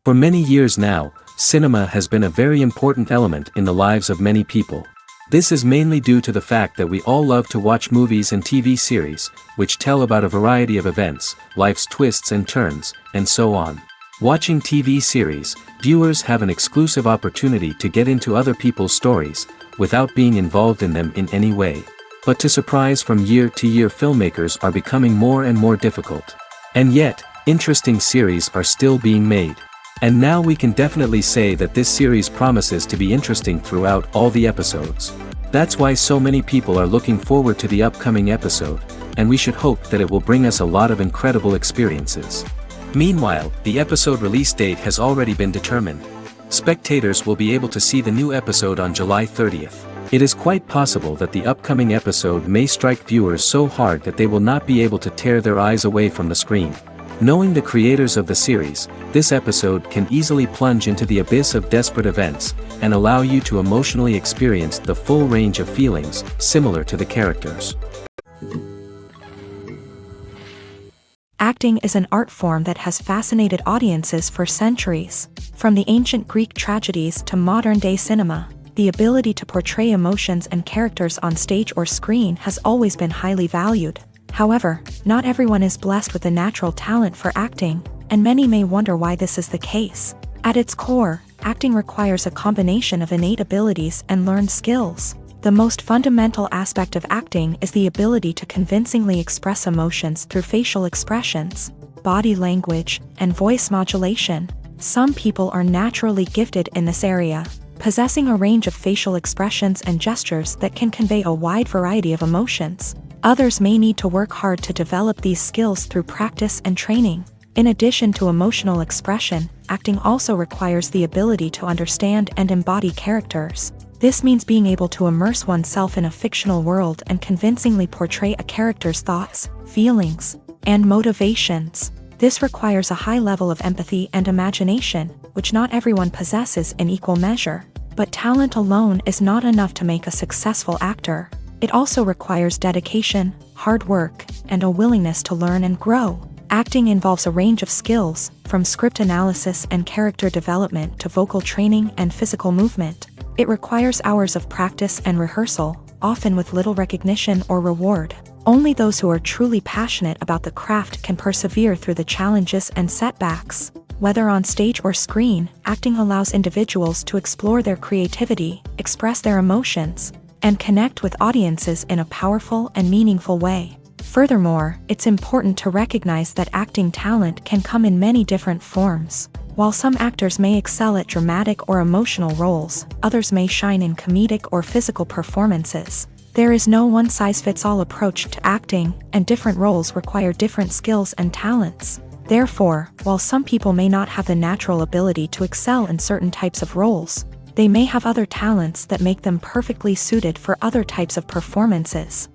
For many years now, cinema has been a very important element in the lives of many people. This is mainly due to the fact that we all love to watch movies and TV series, which tell about a variety of events, life's twists and turns, and so on. Watching TV series, viewers have an exclusive opportunity to get into other people's stories, without being involved in them in any way. But to surprise from year to year, filmmakers are becoming more and more difficult. And yet, interesting series are still being made. And now we can definitely say that this series promises to be interesting throughout all the episodes. That's why so many people are looking forward to the upcoming episode, and we should hope that it will bring us a lot of incredible experiences. Meanwhile, the episode release date has already been determined. Spectators will be able to see the new episode on July 30th. It is quite possible that the upcoming episode may strike viewers so hard that they will not be able to tear their eyes away from the screen. Knowing the creators of the series, this episode can easily plunge into the abyss of desperate events, and allow you to emotionally experience the full range of feelings, similar to the characters. Acting is an art form that has fascinated audiences for centuries. From the ancient Greek tragedies to modern-day cinema, the ability to portray emotions and characters on stage or screen has always been highly valued. However, not everyone is blessed with a natural talent for acting, and many may wonder why this is the case. At its core, acting requires a combination of innate abilities and learned skills. The most fundamental aspect of acting is the ability to convincingly express emotions through facial expressions, body language, and voice modulation. Some people are naturally gifted in this area, possessing a range of facial expressions and gestures that can convey a wide variety of emotions. Others may need to work hard to develop these skills through practice and training. In addition to emotional expression, acting also requires the ability to understand and embody characters. This means being able to immerse oneself in a fictional world and convincingly portray a character's thoughts, feelings, and motivations. This requires a high level of empathy and imagination, which not everyone possesses in equal measure. But talent alone is not enough to make a successful actor. It also requires dedication, hard work, and a willingness to learn and grow. Acting involves a range of skills, from script analysis and character development to vocal training and physical movement. It requires hours of practice and rehearsal, often with little recognition or reward. Only those who are truly passionate about the craft can persevere through the challenges and setbacks. Whether on stage or screen, acting allows individuals to explore their creativity, express their emotions, and connect with audiences in a powerful and meaningful way. Furthermore, it's important to recognize that acting talent can come in many different forms. While some actors may excel at dramatic or emotional roles, others may shine in comedic or physical performances. There is no one-size-fits-all approach to acting, and different roles require different skills and talents. Therefore, while some people may not have the natural ability to excel in certain types of roles, they may have other talents that make them perfectly suited for other types of performances.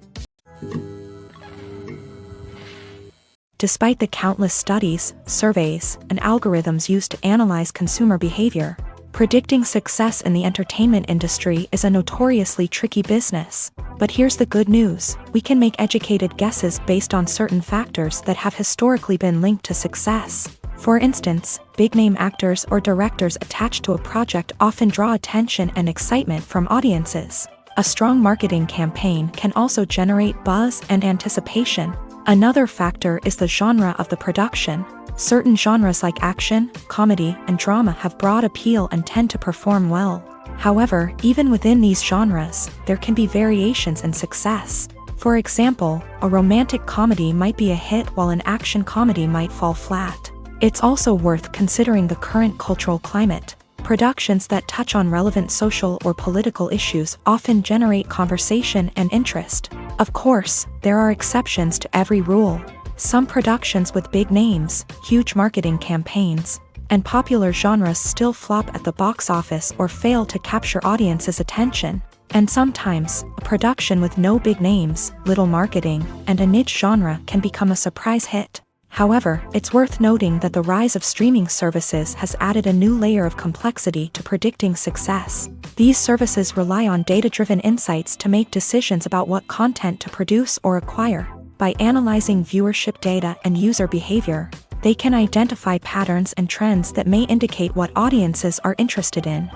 Despite the countless studies, surveys, and algorithms used to analyze consumer behavior, predicting success in the entertainment industry is a notoriously tricky business. But here's the good news: we can make educated guesses based on certain factors that have historically been linked to success. For instance, big-name actors or directors attached to a project often draw attention and excitement from audiences. A strong marketing campaign can also generate buzz and anticipation. Another factor is the genre of the production. Certain genres like action, comedy, and drama have broad appeal and tend to perform well. However, even within these genres, there can be variations in success. For example, a romantic comedy might be a hit while an action comedy might fall flat. It's also worth considering the current cultural climate. Productions that touch on relevant social or political issues often generate conversation and interest. Of course, there are exceptions to every rule. Some productions with big names, huge marketing campaigns, and popular genres still flop at the box office or fail to capture audiences' attention. And sometimes, a production with no big names, little marketing, and a niche genre can become a surprise hit. However, it's worth noting that the rise of streaming services has added a new layer of complexity to predicting success. These services rely on data-driven insights to make decisions about what content to produce or acquire. By analyzing viewership data and user behavior, they can identify patterns and trends that may indicate what audiences are interested in.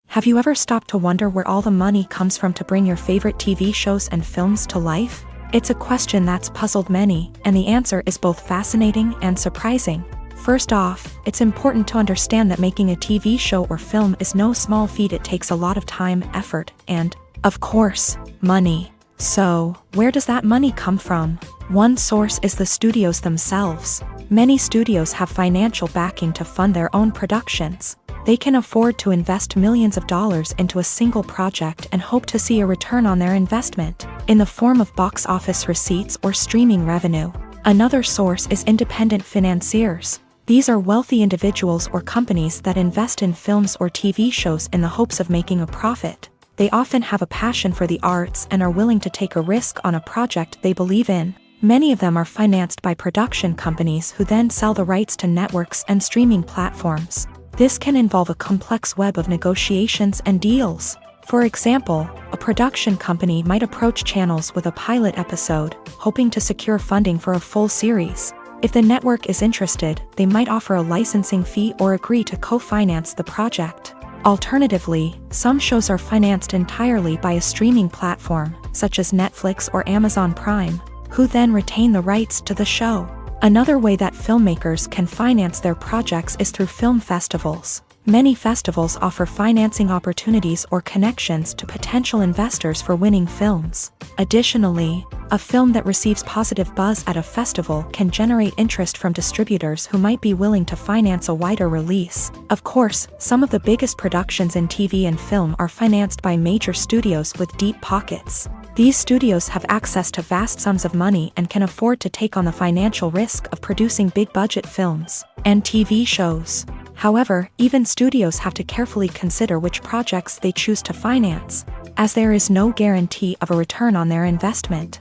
Have you ever stopped to wonder where all the money comes from to bring your favorite TV shows and films to life? It's a question that's puzzled many, and the answer is both fascinating and surprising. First off, it's important to understand that making a TV show or film is no small feat. It takes a lot of time, effort, and, of course, money. So, where does that money come from? One source is the studios themselves. Many studios have financial backing to fund their own productions. They can afford to invest millions of dollars into a single project and hope to see a return on their investment, in the form of box office receipts or streaming revenue. Another source is independent financiers. These are wealthy individuals or companies that invest in films or TV shows in the hopes of making a profit. They often have a passion for the arts and are willing to take a risk on a project they believe in. Many of them are financed by production companies who then sell the rights to networks and streaming platforms. This can involve a complex web of negotiations and deals. For example, a production company might approach channels with a pilot episode, hoping to secure funding for a full series. If the network is interested, they might offer a licensing fee or agree to co-finance the project. Alternatively, some shows are financed entirely by a streaming platform, such as Netflix or Amazon Prime, who then retain the rights to the show. Another way that filmmakers can finance their projects is through film festivals. Many festivals offer financing opportunities or connections to potential investors for winning films. Additionally, a film that receives positive buzz at a festival can generate interest from distributors who might be willing to finance a wider release. Of course, some of the biggest productions in TV and film are financed by major studios with deep pockets. These studios have access to vast sums of money and can afford to take on the financial risk of producing big-budget films and TV shows. However, even studios have to carefully consider which projects they choose to finance, as there is no guarantee of a return on their investment.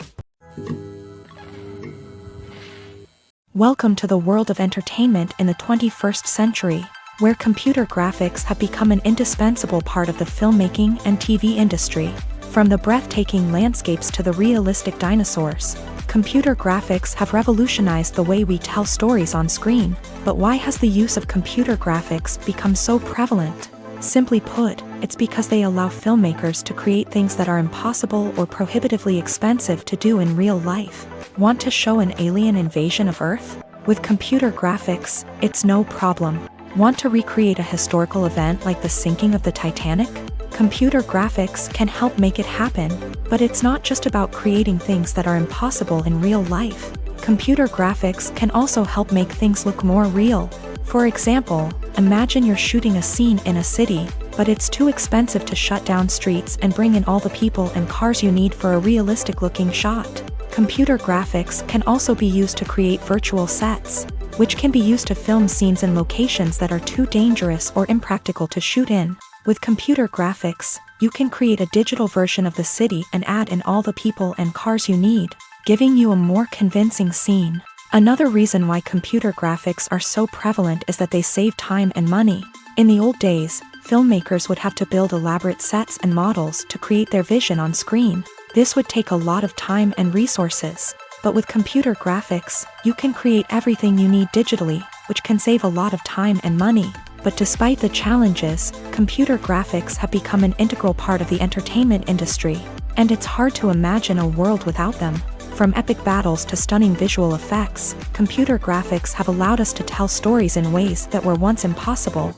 Welcome to the world of entertainment in the 21st century, where computer graphics have become an indispensable part of the filmmaking and TV industry. From the breathtaking landscapes to the realistic dinosaurs, computer graphics have revolutionized the way we tell stories on screen. But why has the use of computer graphics become so prevalent? Simply put, it's because they allow filmmakers to create things that are impossible or prohibitively expensive to do in real life. Want to show an alien invasion of Earth? With computer graphics, it's no problem. Want to recreate a historical event like the sinking of the Titanic? Computer graphics can help make it happen, but it's not just about creating things that are impossible in real life. Computer graphics can also help make things look more real. For example, imagine you're shooting a scene in a city, but it's too expensive to shut down streets and bring in all the people and cars you need for a realistic-looking shot. Computer graphics can also be used to create virtual sets, which can be used to film scenes in locations that are too dangerous or impractical to shoot in. With computer graphics, you can create a digital version of the city and add in all the people and cars you need, giving you a more convincing scene. Another reason why computer graphics are so prevalent is that they save time and money. In the old days, filmmakers would have to build elaborate sets and models to create their vision on screen. This would take a lot of time and resources. But with computer graphics, you can create everything you need digitally, which can save a lot of time and money. But despite the challenges, computer graphics have become an integral part of the entertainment industry. And it's hard to imagine a world without them. From epic battles to stunning visual effects, computer graphics have allowed us to tell stories in ways that were once impossible.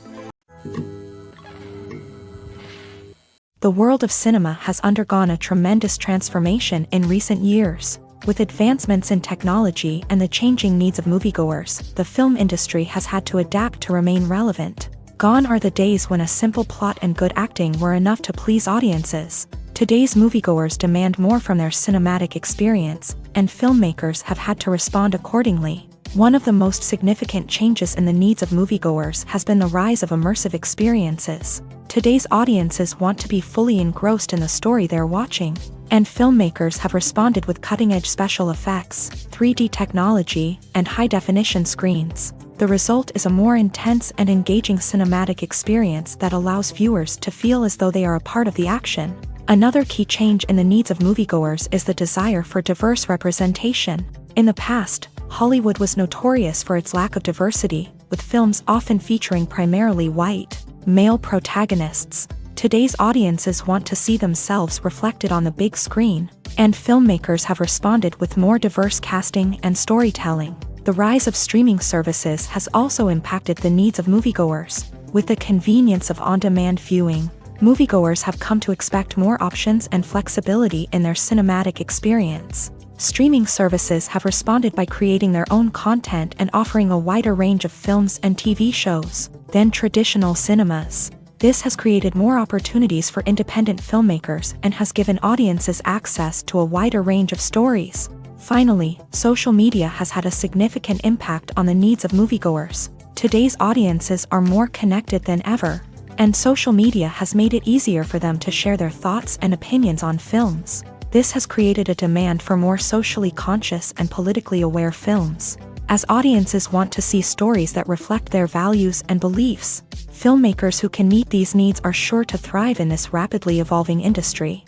The world of cinema has undergone a tremendous transformation in recent years. With advancements in technology and the changing needs of moviegoers, the film industry has had to adapt to remain relevant. Gone are the days when a simple plot and good acting were enough to please audiences. Today's moviegoers demand more from their cinematic experience, and filmmakers have had to respond accordingly. One of the most significant changes in the needs of moviegoers has been the rise of immersive experiences. Today's audiences want to be fully engrossed in the story they're watching, and filmmakers have responded with cutting-edge special effects, 3D technology, and high-definition screens. The result is a more intense and engaging cinematic experience that allows viewers to feel as though they are a part of the action. Another key change in the needs of moviegoers is the desire for diverse representation. In the past, Hollywood was notorious for its lack of diversity, with films often featuring primarily white, male protagonists. Today's audiences want to see themselves reflected on the big screen, and filmmakers have responded with more diverse casting and storytelling. The rise of streaming services has also impacted the needs of moviegoers. With the convenience of on-demand viewing, moviegoers have come to expect more options and flexibility in their cinematic experience. Streaming services have responded by creating their own content and offering a wider range of films and TV shows than traditional cinemas. This has created more opportunities for independent filmmakers and has given audiences access to a wider range of stories. Finally, social media has had a significant impact on the needs of moviegoers. Today's audiences are more connected than ever, and social media has made it easier for them to share their thoughts and opinions on films. This has created a demand for more socially conscious and politically aware films. As audiences want to see stories that reflect their values and beliefs, filmmakers who can meet these needs are sure to thrive in this rapidly evolving industry.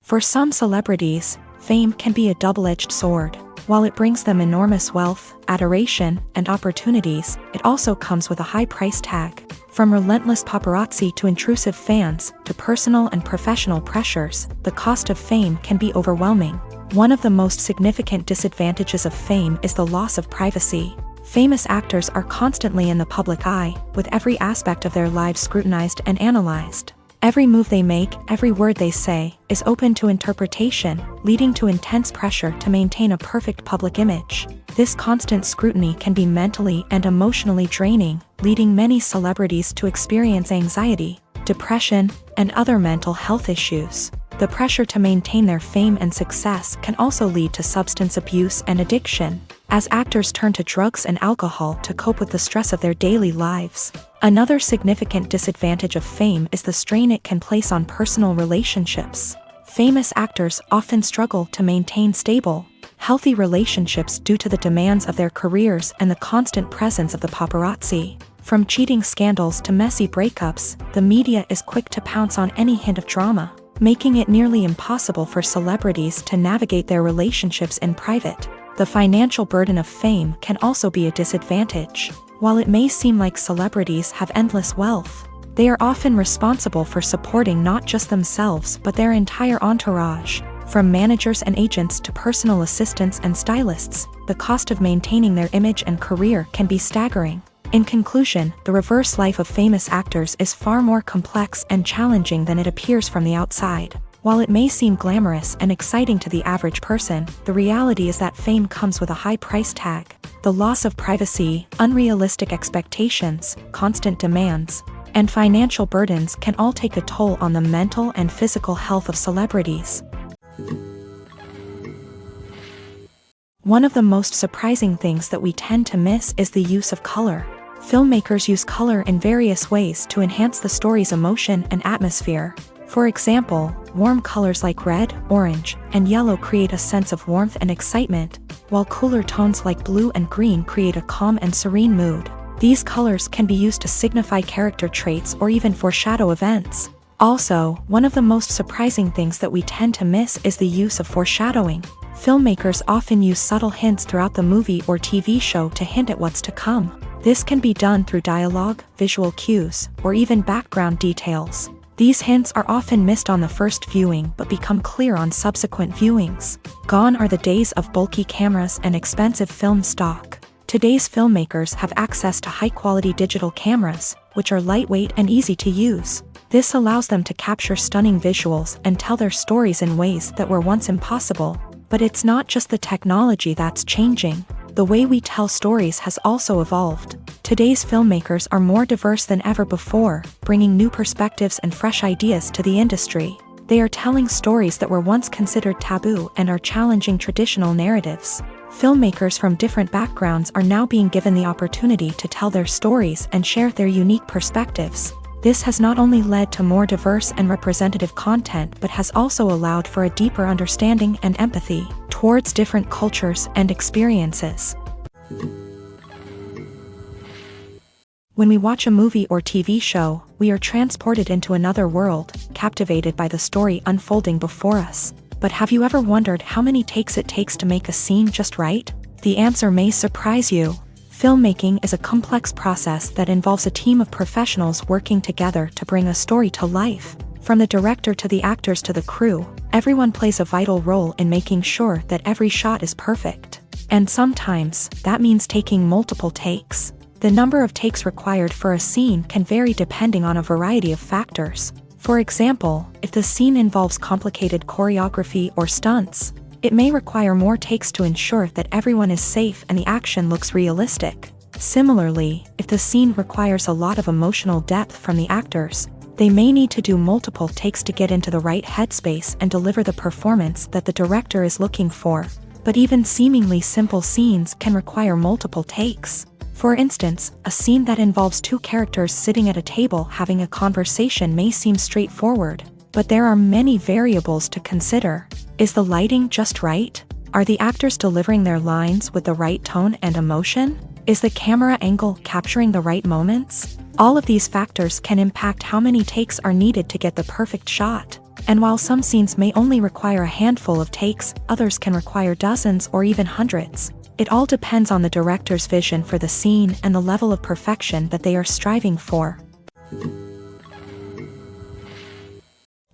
For some celebrities, fame can be a double-edged sword. While it brings them enormous wealth, adoration, and opportunities, it also comes with a high price tag. From relentless paparazzi to intrusive fans, to personal and professional pressures, the cost of fame can be overwhelming. One of the most significant disadvantages of fame is the loss of privacy. Famous actors are constantly in the public eye, with every aspect of their lives scrutinized and analyzed. Every move they make, every word they say, is open to interpretation, leading to intense pressure to maintain a perfect public image. This constant scrutiny can be mentally and emotionally draining, leading many celebrities to experience anxiety, depression, and other mental health issues. The pressure to maintain their fame and success can also lead to substance abuse and addiction, as actors turn to drugs and alcohol to cope with the stress of their daily lives. Another significant disadvantage of fame is the strain it can place on personal relationships. Famous actors often struggle to maintain stable, healthy relationships due to the demands of their careers and the constant presence of the paparazzi. From cheating scandals to messy breakups, the media is quick to pounce on any hint of drama, making it nearly impossible for celebrities to navigate their relationships in private. The financial burden of fame can also be a disadvantage. While it may seem like celebrities have endless wealth, they are often responsible for supporting not just themselves but their entire entourage. From managers and agents to personal assistants and stylists, the cost of maintaining their image and career can be staggering. In conclusion, the reverse life of famous actors is far more complex and challenging than it appears from the outside. While it may seem glamorous and exciting to the average person, the reality is that fame comes with a high price tag. The loss of privacy, unrealistic expectations, constant demands, and financial burdens can all take a toll on the mental and physical health of celebrities. One of the most surprising things that we tend to miss is the use of color. Filmmakers use color in various ways to enhance the story's emotion and atmosphere. For example, warm colors like red, orange, and yellow create a sense of warmth and excitement, while cooler tones like blue and green create a calm and serene mood. These colors can be used to signify character traits or even foreshadow events. Also, one of the most surprising things that we tend to miss is the use of foreshadowing. Filmmakers often use subtle hints throughout the movie or TV show to hint at what's to come. This can be done through dialogue, visual cues, or even background details. These hints are often missed on the first viewing but become clear on subsequent viewings. Gone are the days of bulky cameras and expensive film stock. Today's filmmakers have access to high-quality digital cameras, which are lightweight and easy to use. This allows them to capture stunning visuals and tell their stories in ways that were once impossible. But it's not just the technology that's changing. The way we tell stories has also evolved. Today's filmmakers are more diverse than ever before, bringing new perspectives and fresh ideas to the industry. They are telling stories that were once considered taboo and are challenging traditional narratives. Filmmakers from different backgrounds are now being given the opportunity to tell their stories and share their unique perspectives. This has not only led to more diverse and representative content but has also allowed for a deeper understanding and empathy towards different cultures and experiences. When we watch a movie or TV show, we are transported into another world, captivated by the story unfolding before us. But have you ever wondered how many takes it takes to make a scene just right? The answer may surprise you. Filmmaking is a complex process that involves a team of professionals working together to bring a story to life. From the director to the actors to the crew, everyone plays a vital role in making sure that every shot is perfect. And sometimes, that means taking multiple takes. The number of takes required for a scene can vary depending on a variety of factors. For example, if the scene involves complicated choreography or stunts, it may require more takes to ensure that everyone is safe and the action looks realistic. Similarly, if the scene requires a lot of emotional depth from the actors, they may need to do multiple takes to get into the right headspace and deliver the performance that the director is looking for. But even seemingly simple scenes can require multiple takes. For instance, a scene that involves two characters sitting at a table having a conversation may seem straightforward, but there are many variables to consider. Is the lighting just right? Are the actors delivering their lines with the right tone and emotion? Is the camera angle capturing the right moments? All of these factors can impact how many takes are needed to get the perfect shot. And while some scenes may only require a handful of takes, others can require dozens or even hundreds. It all depends on the director's vision for the scene and the level of perfection that they are striving for.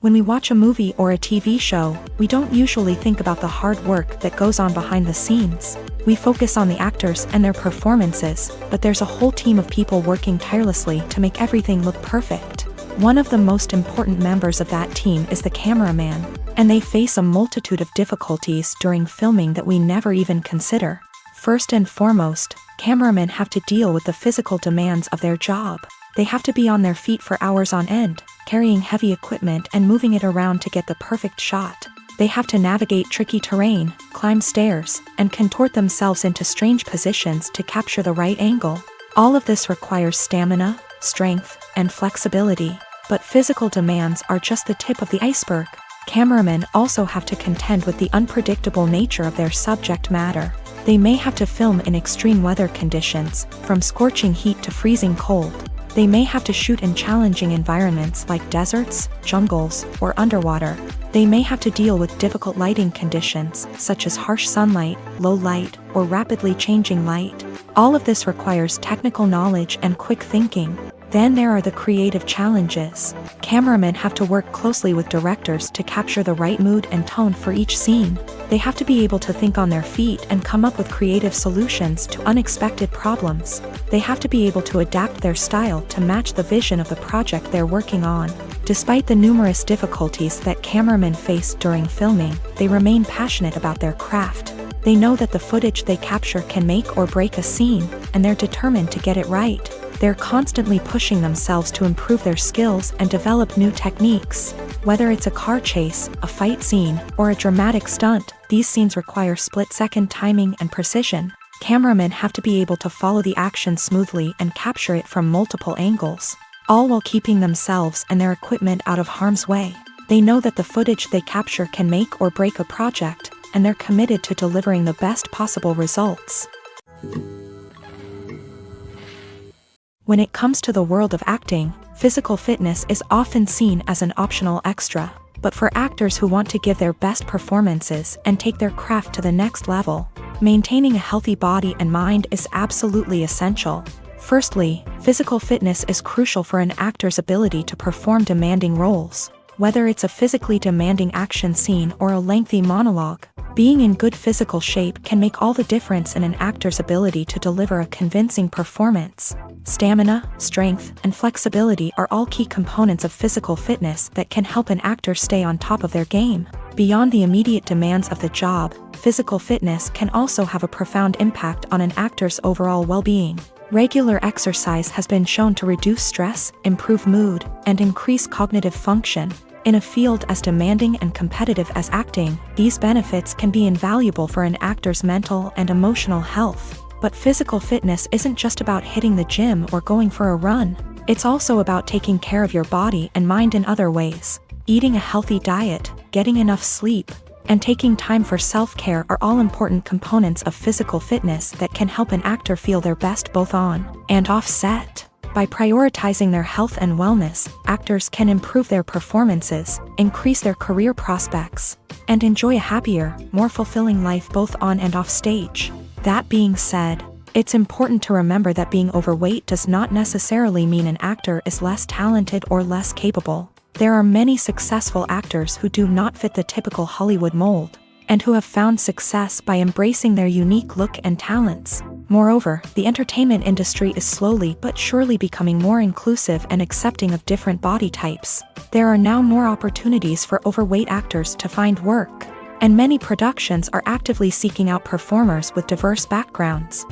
When we watch a movie or a TV show, we don't usually think about the hard work that goes on behind the scenes. We focus on the actors and their performances, but there's a whole team of people working tirelessly to make everything look perfect. One of the most important members of that team is the cameraman, and they face a multitude of difficulties during filming that we never even consider. First and foremost, cameramen have to deal with the physical demands of their job. They have to be on their feet for hours on end, carrying heavy equipment and moving it around to get the perfect shot. They have to navigate tricky terrain, climb stairs, and contort themselves into strange positions to capture the right angle. All of this requires stamina, strength, and flexibility. But physical demands are just the tip of the iceberg. Cameramen also have to contend with the unpredictable nature of their subject matter. They may have to film in extreme weather conditions, from scorching heat to freezing cold. They may have to shoot in challenging environments like deserts, jungles, or underwater. They may have to deal with difficult lighting conditions, such as harsh sunlight, low light, or rapidly changing light. All of this requires technical knowledge and quick thinking. Then there are the creative challenges. Cameramen have to work closely with directors to capture the right mood and tone for each scene. They have to be able to think on their feet and come up with creative solutions to unexpected problems. They have to be able to adapt their style to match the vision of the project they're working on. Despite the numerous difficulties that cameramen face during filming, they remain passionate about their craft. They know that the footage they capture can make or break a scene, and they're determined to get it right. They're constantly pushing themselves to improve their skills and develop new techniques. Whether it's a car chase, a fight scene, or a dramatic stunt, these scenes require split-second timing and precision. Cameramen have to be able to follow the action smoothly and capture it from multiple angles, all while keeping themselves and their equipment out of harm's way. They know that the footage they capture can make or break a project, and they're committed to delivering the best possible results. When it comes to the world of acting, physical fitness is often seen as an optional extra. But for actors who want to give their best performances and take their craft to the next level, maintaining a healthy body and mind is absolutely essential. Firstly, physical fitness is crucial for an actor's ability to perform demanding roles. Whether it's a physically demanding action scene or a lengthy monologue, being in good physical shape can make all the difference in an actor's ability to deliver a convincing performance. Stamina, strength, and flexibility are all key components of physical fitness that can help an actor stay on top of their game. Beyond the immediate demands of the job, physical fitness can also have a profound impact on an actor's overall well-being. Regular exercise has been shown to reduce stress, improve mood, and increase cognitive function. In a field as demanding and competitive as acting, these benefits can be invaluable for an actor's mental and emotional health. But physical fitness isn't just about hitting the gym or going for a run. It's also about taking care of your body and mind in other ways. Eating a healthy diet, getting enough sleep, and taking time for self-care are all important components of physical fitness that can help an actor feel their best both on and off set. By prioritizing their health and wellness, actors can improve their performances, increase their career prospects, and enjoy a happier, more fulfilling life both on and off stage. That being said, it's important to remember that being overweight does not necessarily mean an actor is less talented or less capable. There are many successful actors who do not fit the typical Hollywood mold, and who have found success by embracing their unique look and talents. Moreover, the entertainment industry is slowly but surely becoming more inclusive and accepting of different body types. There are now more opportunities for overweight actors to find work, and many productions are actively seeking out performers with diverse backgrounds.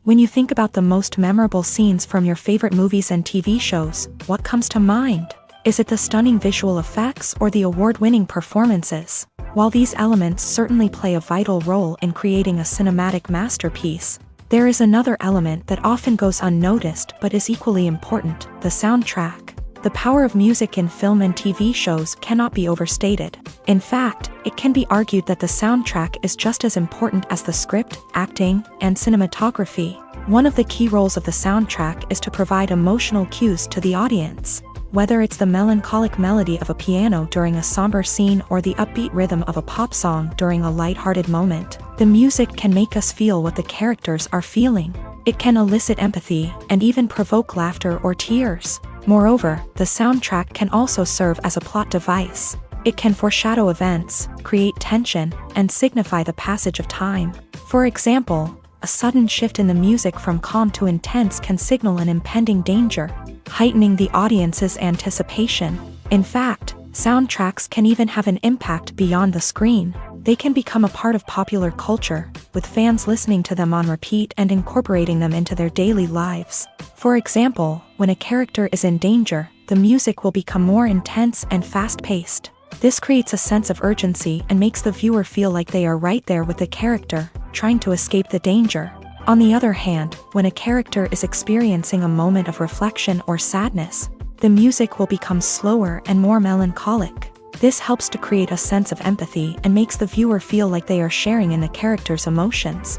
When you think about the most memorable scenes from your favorite movies and TV shows, what comes to mind? Is it the stunning visual effects or the award-winning performances? While these elements certainly play a vital role in creating a cinematic masterpiece, there is another element that often goes unnoticed but is equally important: the soundtrack. The power of music in film and TV shows cannot be overstated. In fact, it can be argued that the soundtrack is just as important as the script, acting, and cinematography. One of the key roles of the soundtrack is to provide emotional cues to the audience. Whether it's the melancholic melody of a piano during a somber scene or the upbeat rhythm of a pop song during a lighthearted moment, the music can make us feel what the characters are feeling. It can elicit empathy and even provoke laughter or tears. Moreover, the soundtrack can also serve as a plot device. It can foreshadow events, create tension, and signify the passage of time. For example, a sudden shift in the music from calm to intense can signal an impending danger, heightening the audience's anticipation. In fact, soundtracks can even have an impact beyond the screen. They can become a part of popular culture, with fans listening to them on repeat and incorporating them into their daily lives. For example, when a character is in danger, the music will become more intense and fast-paced. This creates a sense of urgency and makes the viewer feel like they are right there with the character, trying to escape the danger. On the other hand, when a character is experiencing a moment of reflection or sadness, the music will become slower and more melancholic. This helps to create a sense of empathy and makes the viewer feel like they are sharing in the character's emotions.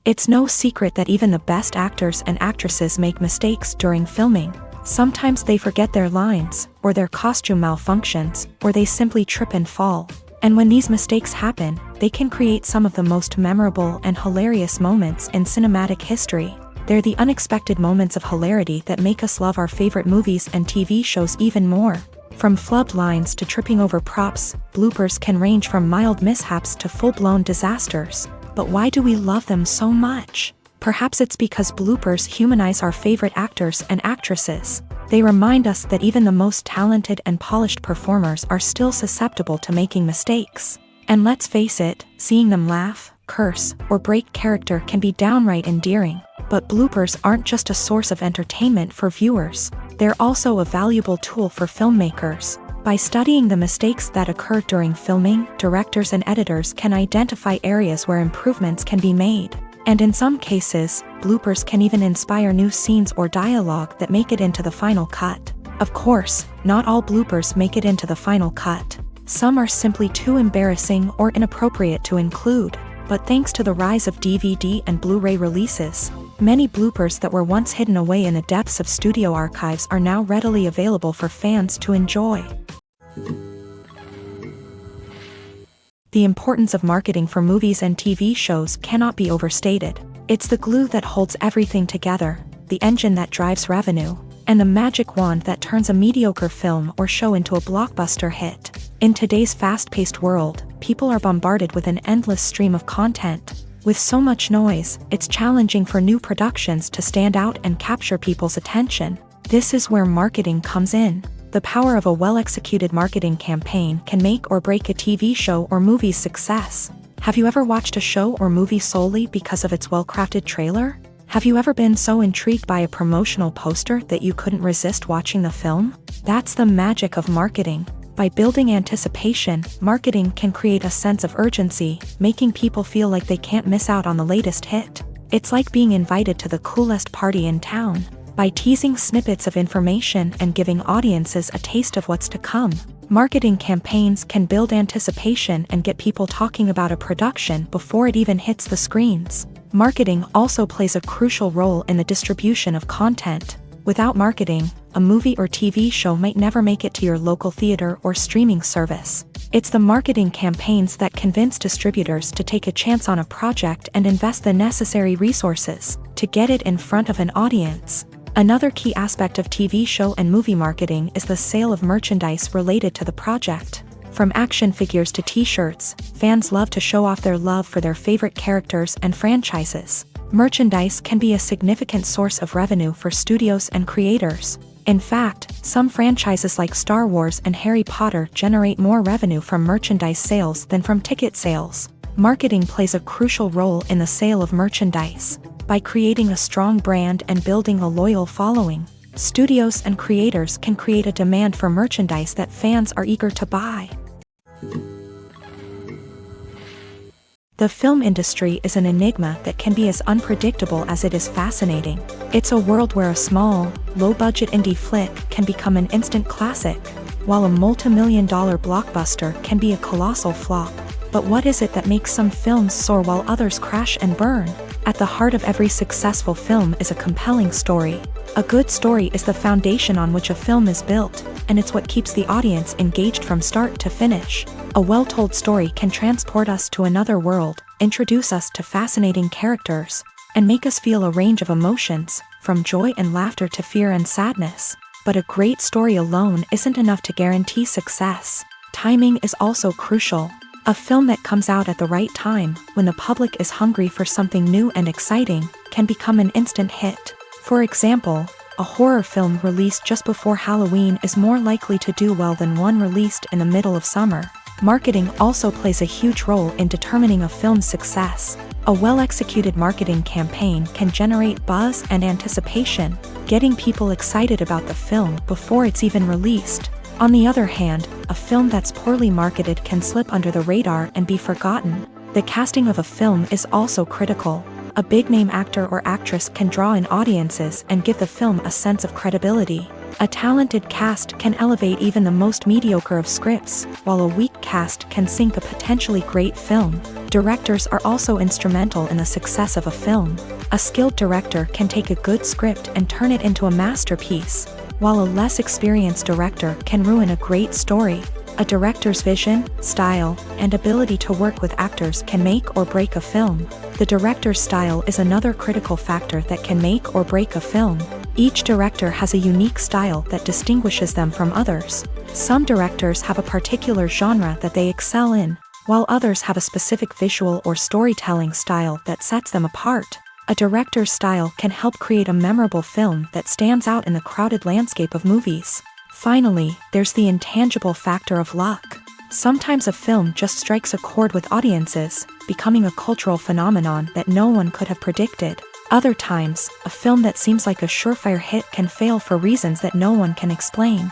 It's no secret that even the best actors and actresses make mistakes during filming. Sometimes they forget their lines, or their costume malfunctions, or they simply trip and fall. And when these mistakes happen, they can create some of the most memorable and hilarious moments in cinematic history. They're the unexpected moments of hilarity that make us love our favorite movies and TV shows even more. From flubbed lines to tripping over props, bloopers can range from mild mishaps to full-blown disasters. But why do we love them so much? Perhaps it's because bloopers humanize our favorite actors and actresses. They remind us that even the most talented and polished performers are still susceptible to making mistakes. And let's face it, seeing them laugh, curse, or break character can be downright endearing. But bloopers aren't just a source of entertainment for viewers. They're also a valuable tool for filmmakers. By studying the mistakes that occur during filming, directors and editors can identify areas where improvements can be made. And in some cases, bloopers can even inspire new scenes or dialogue that make it into the final cut. Of course, not all bloopers make it into the final cut. Some are simply too embarrassing or inappropriate to include. But thanks to the rise of DVD and Blu-ray releases, many bloopers that were once hidden away in the depths of studio archives are now readily available for fans to enjoy. The importance of marketing for movies and TV shows cannot be overstated. It's the glue that holds everything together, the engine that drives revenue, and the magic wand that turns a mediocre film or show into a blockbuster hit. In today's fast-paced world, people are bombarded with an endless stream of content. With so much noise, it's challenging for new productions to stand out and capture people's attention. This is where marketing comes in. The power of a well-executed marketing campaign can make or break a TV show or movie's success. Have you ever watched a show or movie solely because of its well-crafted trailer? Have you ever been so intrigued by a promotional poster that you couldn't resist watching the film? That's the magic of marketing. By building anticipation, marketing can create a sense of urgency, making people feel like they can't miss out on the latest hit. It's like being invited to the coolest party in town. By teasing snippets of information and giving audiences a taste of what's to come, marketing campaigns can build anticipation and get people talking about a production before it even hits the screens. Marketing also plays a crucial role in the distribution of content. Without marketing, a movie or TV show might never make it to your local theater or streaming service. It's the marketing campaigns that convince distributors to take a chance on a project and invest the necessary resources to get it in front of an audience. Another key aspect of TV show and movie marketing is the sale of merchandise related to the project. From action figures to t-shirts, fans love to show off their love for their favorite characters and franchises. Merchandise can be a significant source of revenue for studios and creators. In fact, some franchises like Star Wars and Harry Potter generate more revenue from merchandise sales than from ticket sales. Marketing plays a crucial role in the sale of merchandise. By creating a strong brand and building a loyal following, studios and creators can create a demand for merchandise that fans are eager to buy. The film industry is an enigma that can be as unpredictable as it is fascinating. It's a world where a small, low-budget indie flick can become an instant classic, while a multi-million-dollar blockbuster can be a colossal flop. But what is it that makes some films soar while others crash and burn? At the heart of every successful film is a compelling story. A good story is the foundation on which a film is built, and it's what keeps the audience engaged from start to finish. A well-told story can transport us to another world, introduce us to fascinating characters, and make us feel a range of emotions, from joy and laughter to fear and sadness. But a great story alone isn't enough to guarantee success. Timing is also crucial. A film that comes out at the right time, when the public is hungry for something new and exciting, can become an instant hit. For example, a horror film released just before Halloween is more likely to do well than one released in the middle of summer. Marketing also plays a huge role in determining a film's success. A well-executed marketing campaign can generate buzz and anticipation, getting people excited about the film before it's even released. On the other hand, a film that's poorly marketed can slip under the radar and be forgotten. The casting of a film is also critical. A big-name actor or actress can draw in audiences and give the film a sense of credibility. A talented cast can elevate even the most mediocre of scripts, while a weak cast can sink a potentially great film. Directors are also instrumental in the success of a film. A skilled director can take a good script and turn it into a masterpiece, while a less experienced director can ruin a great story. A director's vision, style, and ability to work with actors can make or break a film. The director's style is another critical factor that can make or break a film. Each director has a unique style that distinguishes them from others. Some directors have a particular genre that they excel in, while others have a specific visual or storytelling style that sets them apart. A director's style can help create a memorable film that stands out in the crowded landscape of movies. Finally, there's the intangible factor of luck. Sometimes a film just strikes a chord with audiences, becoming a cultural phenomenon that no one could have predicted. Other times, a film that seems like a surefire hit can fail for reasons that no one can explain.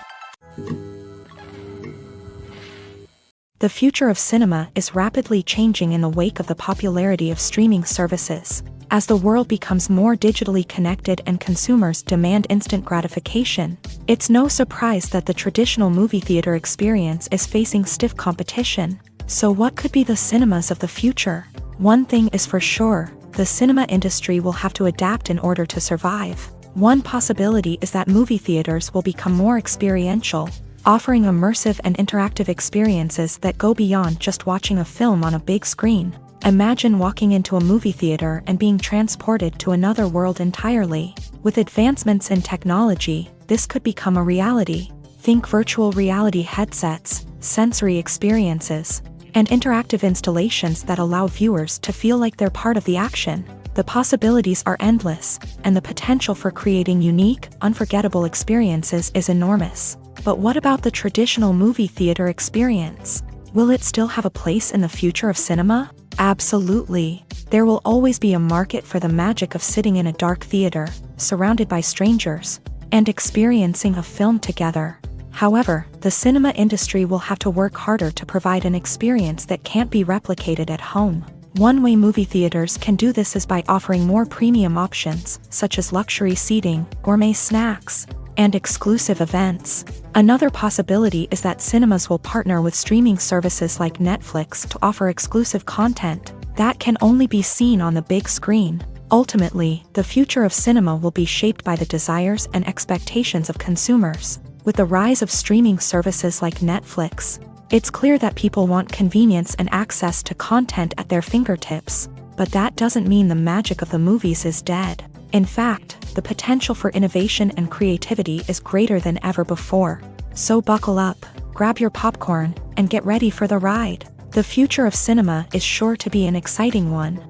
The future of cinema is rapidly changing in the wake of the popularity of streaming services. As the world becomes more digitally connected and consumers demand instant gratification, it's no surprise that the traditional movie theater experience is facing stiff competition. So what could be the cinemas of the future? One thing is for sure, the cinema industry will have to adapt in order to survive. One possibility is that movie theaters will become more experiential. offering immersive and interactive experiences that go beyond just watching a film on a big screen. Imagine walking into a movie theater and being transported to another world entirely. With advancements in technology, this could become a reality. Think virtual reality headsets, sensory experiences, and interactive installations that allow viewers to feel like they're part of the action. The possibilities are endless, and the potential for creating unique, unforgettable experiences is enormous. But what about the traditional movie theater experience? Will it still have a place in the future of cinema? Absolutely. There will always be a market for the magic of sitting in a dark theater, surrounded by strangers, and experiencing a film together. However, the cinema industry will have to work harder to provide an experience that can't be replicated at home. One way movie theaters can do this is by offering more premium options, such as luxury seating, gourmet snacks, and exclusive events. Another possibility is that cinemas will partner with streaming services like Netflix to offer exclusive content that can only be seen on the big screen. Ultimately, the future of cinema will be shaped by the desires and expectations of consumers. With the rise of streaming services like Netflix, it's clear that people want convenience and access to content at their fingertips. But that doesn't mean the magic of the movies is dead. In fact, the potential for innovation and creativity is greater than ever before. So buckle up, grab your popcorn, and get ready for the ride. The future of cinema is sure to be an exciting one.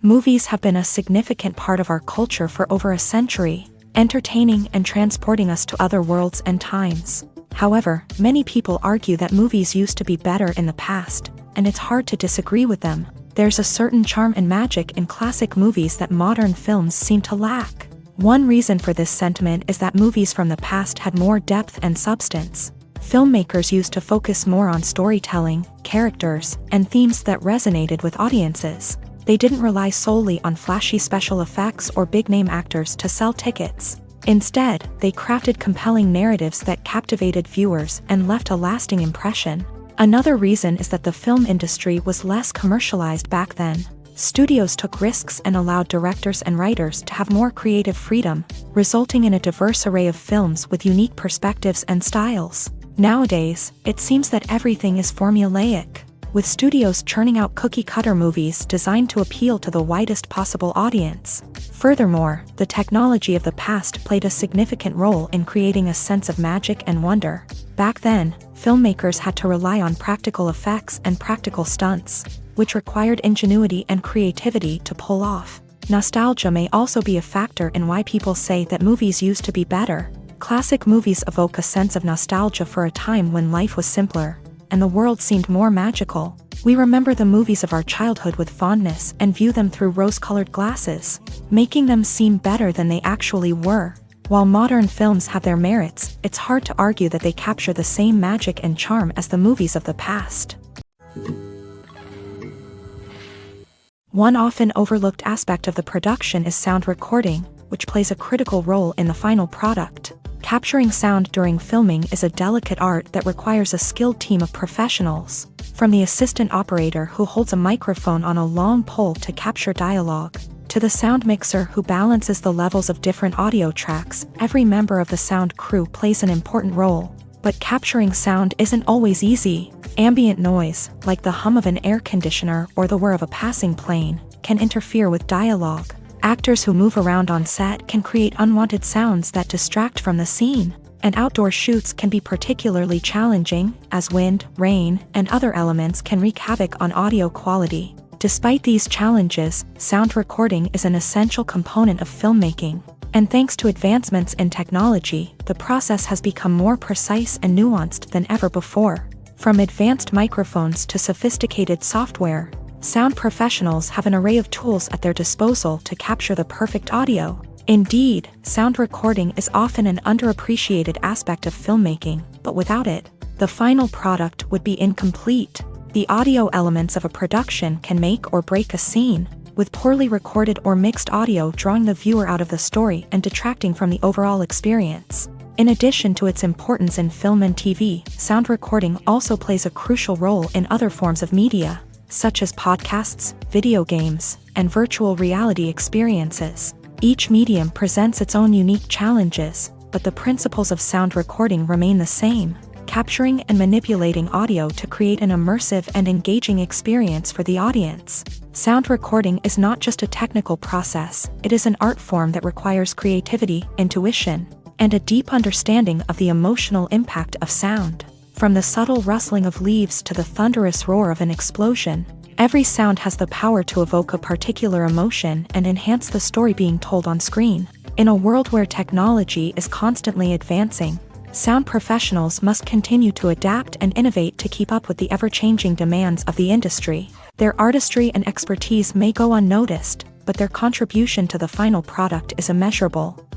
Movies have been a significant part of our culture for over a century, entertaining and transporting us to other worlds and times. However, many people argue that movies used to be better in the past, and it's hard to disagree with them. There's a certain charm and magic in classic movies that modern films seem to lack. One reason for this sentiment is that movies from the past had more depth and substance. Filmmakers used to focus more on storytelling, characters, and themes that resonated with audiences. They didn't rely solely on flashy special effects or big-name actors to sell tickets. Instead, they crafted compelling narratives that captivated viewers and left a lasting impression. Another reason is that the film industry was less commercialized back then. Studios took risks and allowed directors and writers to have more creative freedom, resulting in a diverse array of films with unique perspectives and styles. Nowadays, it seems that everything is formulaic, with studios churning out cookie-cutter movies designed to appeal to the widest possible audience. Furthermore, the technology of the past played a significant role in creating a sense of magic and wonder. Back then, filmmakers had to rely on practical effects and practical stunts, which required ingenuity and creativity to pull off. Nostalgia may also be a factor in why people say that movies used to be better. Classic movies evoke a sense of nostalgia for a time when life was simpler, and the world seemed more magical. We remember the movies of our childhood with fondness and view them through rose-colored glasses, making them seem better than they actually were. While modern films have their merits, it's hard to argue that they capture the same magic and charm as the movies of the past. One often overlooked aspect of the production is sound recording, which plays a critical role in the final product. Capturing sound during filming is a delicate art that requires a skilled team of professionals. From the assistant operator who holds a microphone on a long pole to capture dialogue, to the sound mixer who balances the levels of different audio tracks, every member of the sound crew plays an important role. But capturing sound isn't always easy. Ambient noise, like the hum of an air conditioner or the whir of a passing plane, can interfere with dialogue. Actors who move around on set can create unwanted sounds that distract from the scene. And outdoor shoots can be particularly challenging, as wind, rain, and other elements can wreak havoc on audio quality. Despite these challenges, sound recording is an essential component of filmmaking. And thanks to advancements in technology, the process has become more precise and nuanced than ever before. From advanced microphones to sophisticated software, sound professionals have an array of tools at their disposal to capture the perfect audio. Indeed, sound recording is often an underappreciated aspect of filmmaking, but without it, the final product would be incomplete. The audio elements of a production can make or break a scene, with poorly recorded or mixed audio drawing the viewer out of the story and detracting from the overall experience. In addition to its importance in film and TV, sound recording also plays a crucial role in other forms of media, such as podcasts, video games, and virtual reality experiences. Each medium presents its own unique challenges, but the principles of sound recording remain the same, capturing and manipulating audio to create an immersive and engaging experience for the audience. Sound recording is not just a technical process, it is an art form that requires creativity, intuition, and a deep understanding of the emotional impact of sound. From the subtle rustling of leaves to the thunderous roar of an explosion, every sound has the power to evoke a particular emotion and enhance the story being told on screen. In a world where technology is constantly advancing, sound professionals must continue to adapt and innovate to keep up with the ever-changing demands of the industry. Their artistry and expertise may go unnoticed, but their contribution to the final product is immeasurable.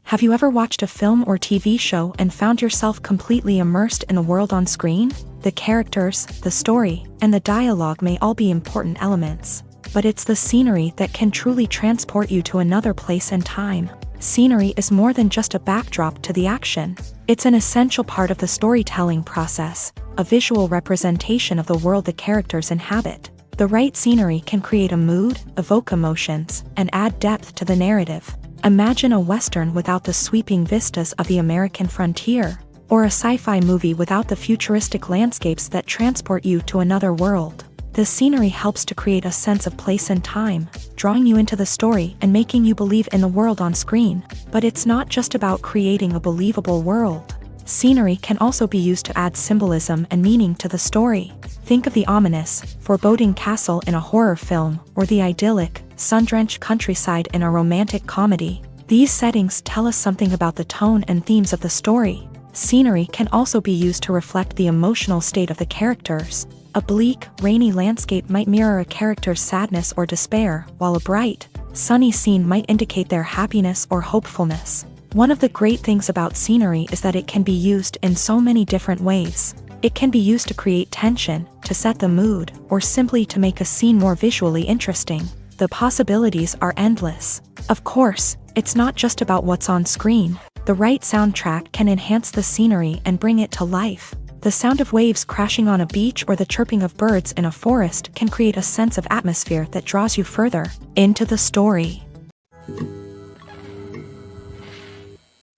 Have you ever watched a film or TV show and found yourself completely immersed in the world on screen? The characters, the story, and the dialogue may all be important elements, but it's the scenery that can truly transport you to another place and time. Scenery is more than just a backdrop to the action. It's an essential part of the storytelling process, a visual representation of the world the characters inhabit. The right scenery can create a mood, evoke emotions, and add depth to the narrative. Imagine a Western without the sweeping vistas of the American frontier, or a sci-fi movie without the futuristic landscapes that transport you to another world. The scenery helps to create a sense of place and time, drawing you into the story and making you believe in the world on screen. But it's not just about creating a believable world. Scenery can also be used to add symbolism and meaning to the story. Think of the ominous, foreboding castle in a horror film, or the idyllic, sun-drenched countryside in a romantic comedy. These settings tell us something about the tone and themes of the story. Scenery can also be used to reflect the emotional state of the characters. A bleak, rainy landscape might mirror a character's sadness or despair, while a bright, sunny scene might indicate their happiness or hopefulness. One of the great things about scenery is that it can be used in so many different ways. It can be used to create tension, to set the mood, or simply to make a scene more visually interesting. The possibilities are endless. Of course, it's not just about what's on screen. The right soundtrack can enhance the scenery and bring it to life. The sound of waves crashing on a beach or the chirping of birds in a forest can create a sense of atmosphere that draws you further into the story.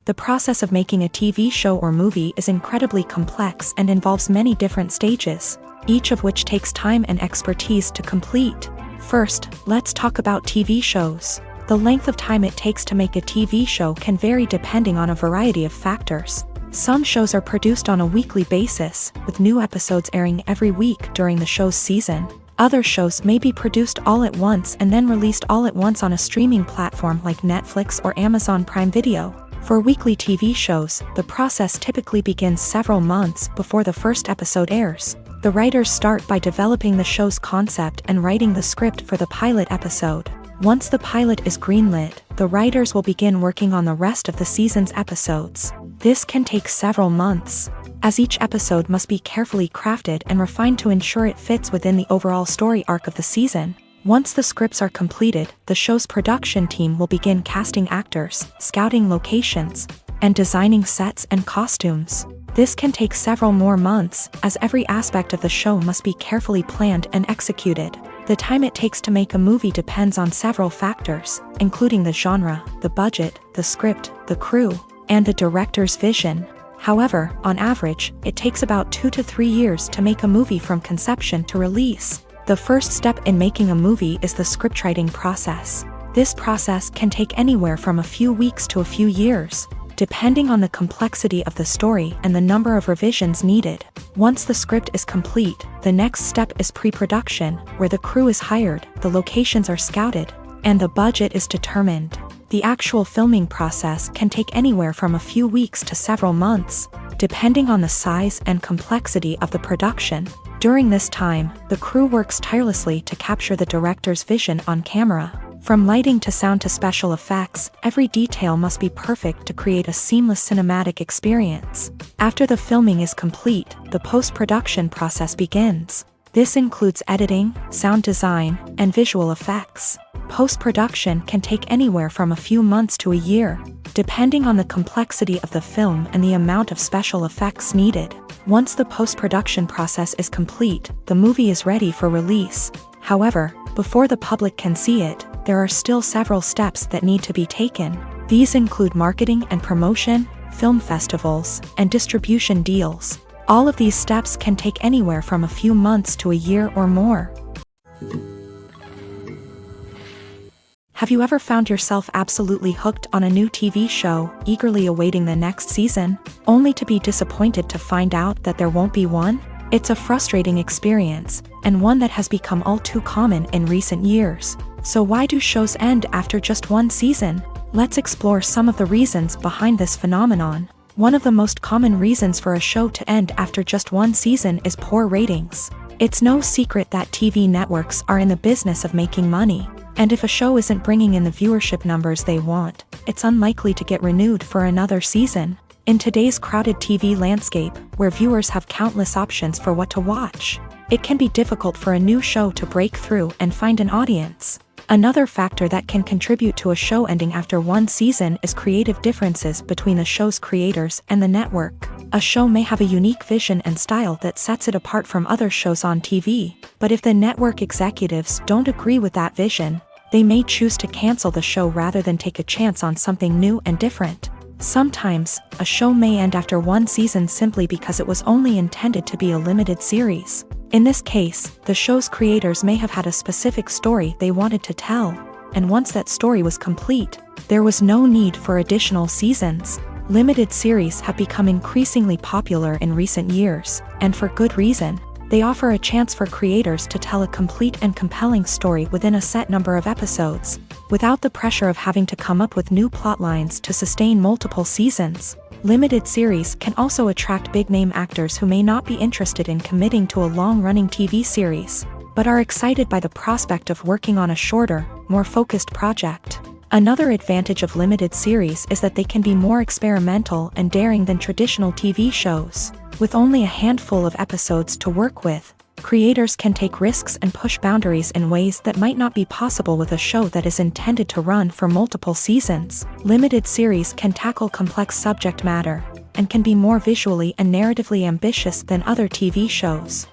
The process of making a TV show or movie is incredibly complex and involves many different stages, each of which takes time and expertise to complete. First, let's talk about TV shows. The length of time it takes to make a TV show can vary depending on a variety of factors. Some shows are produced on a weekly basis, with new episodes airing every week during the show's season. Other shows may be produced all at once and then released all at once on a streaming platform like Netflix or Amazon Prime Video. For weekly TV shows, the process typically begins several months before the first episode airs. The writers start by developing the show's concept and writing the script for the pilot episode. Once the pilot is greenlit, the writers will begin working on the rest of the season's episodes. This can take several months, as each episode must be carefully crafted and refined to ensure it fits within the overall story arc of the season. Once the scripts are completed, the show's production team will begin casting actors, scouting locations, and designing sets and costumes. This can take several more months, as every aspect of the show must be carefully planned and executed. The time it takes to make a movie depends on several factors, including the genre, the budget, the script, the crew, and the director's vision. However, on average, it takes about 2 to 3 years to make a movie from conception to release. The first step in making a movie is the scriptwriting process. This process can take anywhere from a few weeks to a few years, depending on the complexity of the story and the number of revisions needed. Once the script is complete, the next step is pre-production, where the crew is hired, the locations are scouted, and the budget is determined. The actual filming process can take anywhere from a few weeks to several months, depending on the size and complexity of the production. During this time, the crew works tirelessly to capture the director's vision on camera. From lighting to sound to special effects, every detail must be perfect to create a seamless cinematic experience. After the filming is complete, the post-production process begins. This includes editing, sound design, and visual effects. Post-production can take anywhere from a few months to a year, depending on the complexity of the film and the amount of special effects needed. Once the post-production process is complete, the movie is ready for release. However, Before the public can see it, there are still several steps that need to be taken. These include marketing and promotion, film festivals, and distribution deals. All of these steps can take anywhere from a few months to a year or more. Have you ever found yourself absolutely hooked on a new TV show, eagerly awaiting the next season, only to be disappointed to find out that there won't be one? It's a frustrating experience, and one that has become all too common in recent years. So why do shows end after just one season? Let's explore some of the reasons behind this phenomenon. One of the most common reasons for a show to end after just one season is poor ratings. It's no secret that TV networks are in the business of making money. And if a show isn't bringing in the viewership numbers they want, it's unlikely to get renewed for another season. In today's crowded TV landscape, where viewers have countless options for what to watch, it can be difficult for a new show to break through and find an audience. Another factor that can contribute to a show ending after one season is creative differences between the show's creators and the network. A show may have a unique vision and style that sets it apart from other shows on TV, but if the network executives don't agree with that vision, they may choose to cancel the show rather than take a chance on something new and different. Sometimes, a show may end after one season simply because it was only intended to be a limited series. In this case, the show's creators may have had a specific story they wanted to tell, and once that story was complete, there was no need for additional seasons. Limited series have become increasingly popular in recent years, and for good reason. They offer a chance for creators to tell a complete and compelling story within a set number of episodes, without the pressure of having to come up with new plotlines to sustain multiple seasons. Limited series can also attract big-name actors who may not be interested in committing to a long-running TV series, but are excited by the prospect of working on a shorter, more focused project. Another advantage of limited series is that they can be more experimental and daring than traditional TV shows. With only a handful of episodes to work with, creators can take risks and push boundaries in ways that might not be possible with a show that is intended to run for multiple seasons. Limited series can tackle complex subject matter, and can be more visually and narratively ambitious than other TV shows.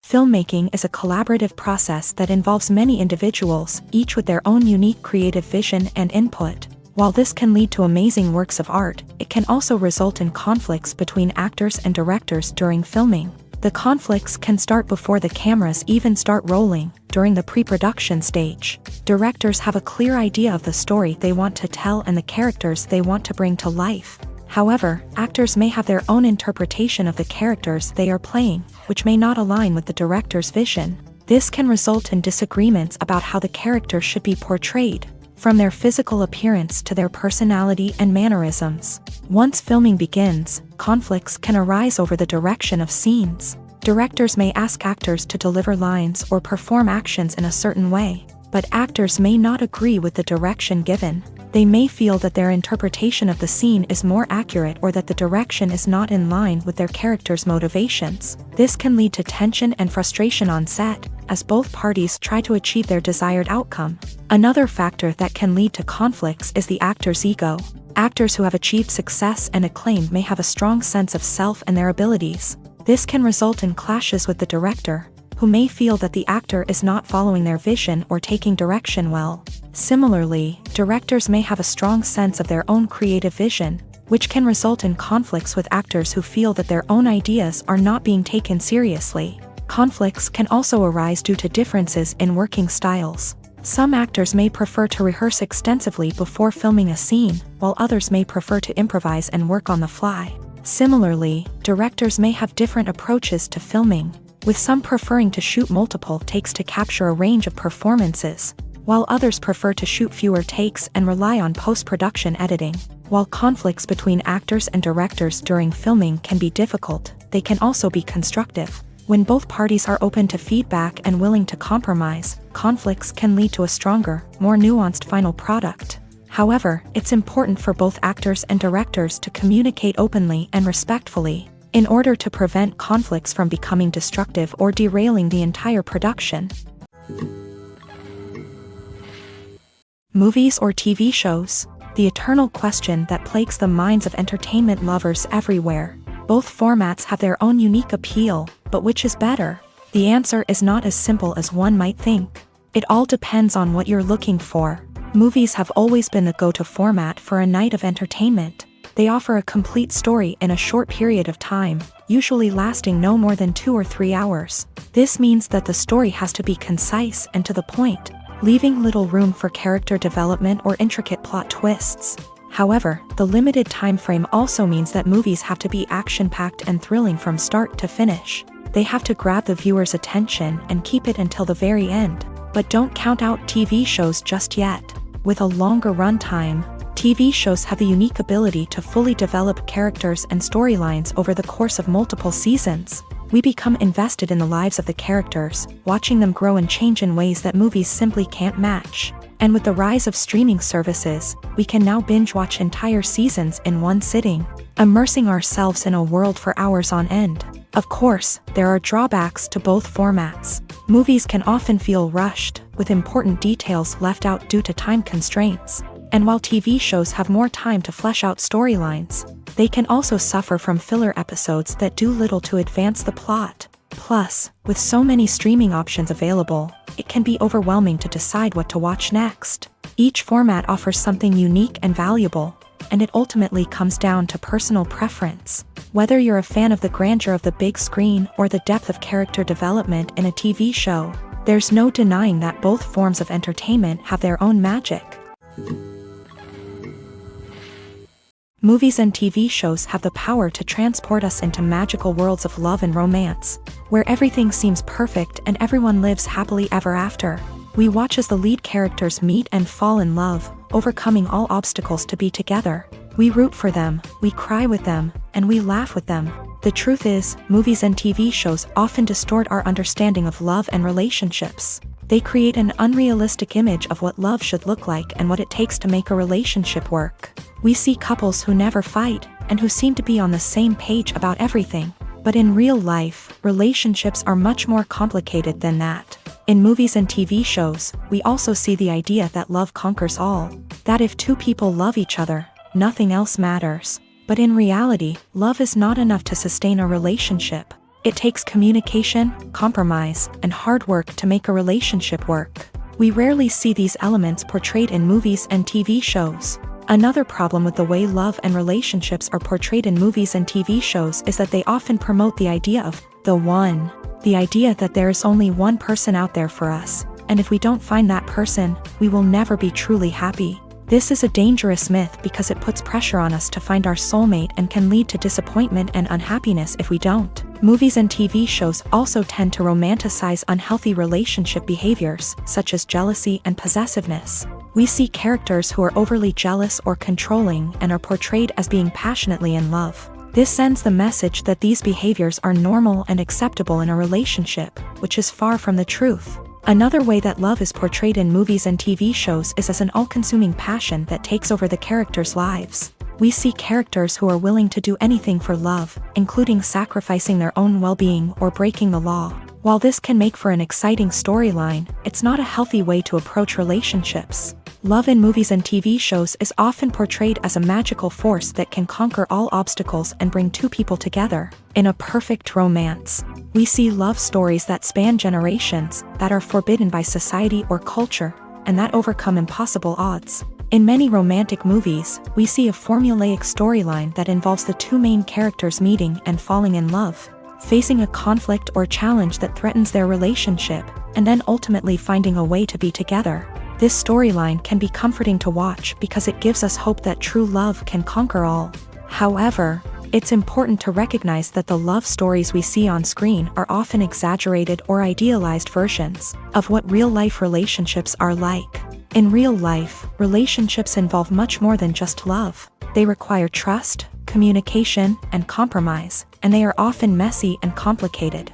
Filmmaking is a collaborative process that involves many individuals, each with their own unique creative vision and input. While this can lead to amazing works of art, it can also result in conflicts between actors and directors during filming. The conflicts can start before the cameras even start rolling, during the pre-production stage. Directors have a clear idea of the story they want to tell and the characters they want to bring to life. However, actors may have their own interpretation of the characters they are playing, which may not align with the director's vision. This can result in disagreements about how the characters should be portrayed, from their physical appearance to their personality and mannerisms. Once filming begins, conflicts can arise over the direction of scenes. Directors may ask actors to deliver lines or perform actions in a certain way, but actors may not agree with the direction given. They may feel that their interpretation of the scene is more accurate or that the direction is not in line with their character's motivations. This can lead to tension and frustration on set, as both parties try to achieve their desired outcome. Another factor that can lead to conflicts is the actor's ego. Actors who have achieved success and acclaim may have a strong sense of self and their abilities. This can result in clashes with the director, who may feel that the actor is not following their vision or taking direction well. Similarly, directors may have a strong sense of their own creative vision, which can result in conflicts with actors who feel that their own ideas are not being taken seriously. Conflicts can also arise due to differences in working styles. Some actors may prefer to rehearse extensively before filming a scene, while others may prefer to improvise and work on the fly. Similarly, directors may have different approaches to filming, with some preferring to shoot multiple takes to capture a range of performances, while others prefer to shoot fewer takes and rely on post-production editing. While conflicts between actors and directors during filming can be difficult, they can also be constructive. When both parties are open to feedback and willing to compromise, conflicts can lead to a stronger, more nuanced final product. However, it's important for both actors and directors to communicate openly and respectfully, in order to prevent conflicts from becoming destructive or derailing the entire production. Movies or TV shows? The eternal question that plagues the minds of entertainment lovers everywhere. Both formats have their own unique appeal, but which is better? The answer is not as simple as one might think. It all depends on what you're looking for. Movies have always been the go-to format for a night of entertainment. They offer a complete story in a short period of time, usually lasting no more than 2 or 3 hours. This means that the story has to be concise and to the point, leaving little room for character development or intricate plot twists. However, the limited time frame also means that movies have to be action-packed and thrilling from start to finish. They have to grab the viewer's attention and keep it until the very end. But don't count out TV shows just yet. With a longer runtime, TV shows have the unique ability to fully develop characters and storylines over the course of multiple seasons. We become invested in the lives of the characters, watching them grow and change in ways that movies simply can't match. And with the rise of streaming services, we can now binge-watch entire seasons in one sitting, immersing ourselves in a world for hours on end. Of course, there are drawbacks to both formats. Movies can often feel rushed, with important details left out due to time constraints. And while TV shows have more time to flesh out storylines, they can also suffer from filler episodes that do little to advance the plot. Plus, with so many streaming options available, it can be overwhelming to decide what to watch next. Each format offers something unique and valuable, and it ultimately comes down to personal preference. Whether you're a fan of the grandeur of the big screen or the depth of character development in a TV show, there's no denying that both forms of entertainment have their own magic. Movies and TV shows have the power to transport us into magical worlds of love and romance, where everything seems perfect and everyone lives happily ever after. We watch as the lead characters meet and fall in love, overcoming all obstacles to be together. We root for them, we cry with them, and we laugh with them. The truth is, movies and TV shows often distort our understanding of love and relationships. They create an unrealistic image of what love should look like and what it takes to make a relationship work. We see couples who never fight, and who seem to be on the same page about everything. But in real life, relationships are much more complicated than that. In movies and TV shows, we also see the idea that love conquers all. That if two people love each other, nothing else matters. But in reality, love is not enough to sustain a relationship. It takes communication, compromise, and hard work to make a relationship work. We rarely see these elements portrayed in movies and TV shows. Another problem with the way love and relationships are portrayed in movies and TV shows is that they often promote the idea of the one. The idea that there is only one person out there for us, and if we don't find that person, we will never be truly happy. This is a dangerous myth because it puts pressure on us to find our soulmate and can lead to disappointment and unhappiness if we don't. Movies and TV shows also tend to romanticize unhealthy relationship behaviors, such as jealousy and possessiveness. We see characters who are overly jealous or controlling and are portrayed as being passionately in love. This sends the message that these behaviors are normal and acceptable in a relationship, which is far from the truth. Another way that love is portrayed in movies and TV shows is as an all-consuming passion that takes over the characters' lives. We see characters who are willing to do anything for love, including sacrificing their own well-being or breaking the law. While this can make for an exciting storyline, it's not a healthy way to approach relationships. Love in movies and TV shows is often portrayed as a magical force that can conquer all obstacles and bring two people together. In a perfect romance, we see love stories that span generations, that are forbidden by society or culture, and that overcome impossible odds. In many romantic movies, we see a formulaic storyline that involves the two main characters meeting and falling in love, facing a conflict or challenge that threatens their relationship, and then ultimately finding a way to be together. This storyline can be comforting to watch because it gives us hope that true love can conquer all. However, it's important to recognize that the love stories we see on screen are often exaggerated or idealized versions of what real-life relationships are like. In real life, relationships involve much more than just love. They require trust, communication, and compromise, and they are often messy and complicated.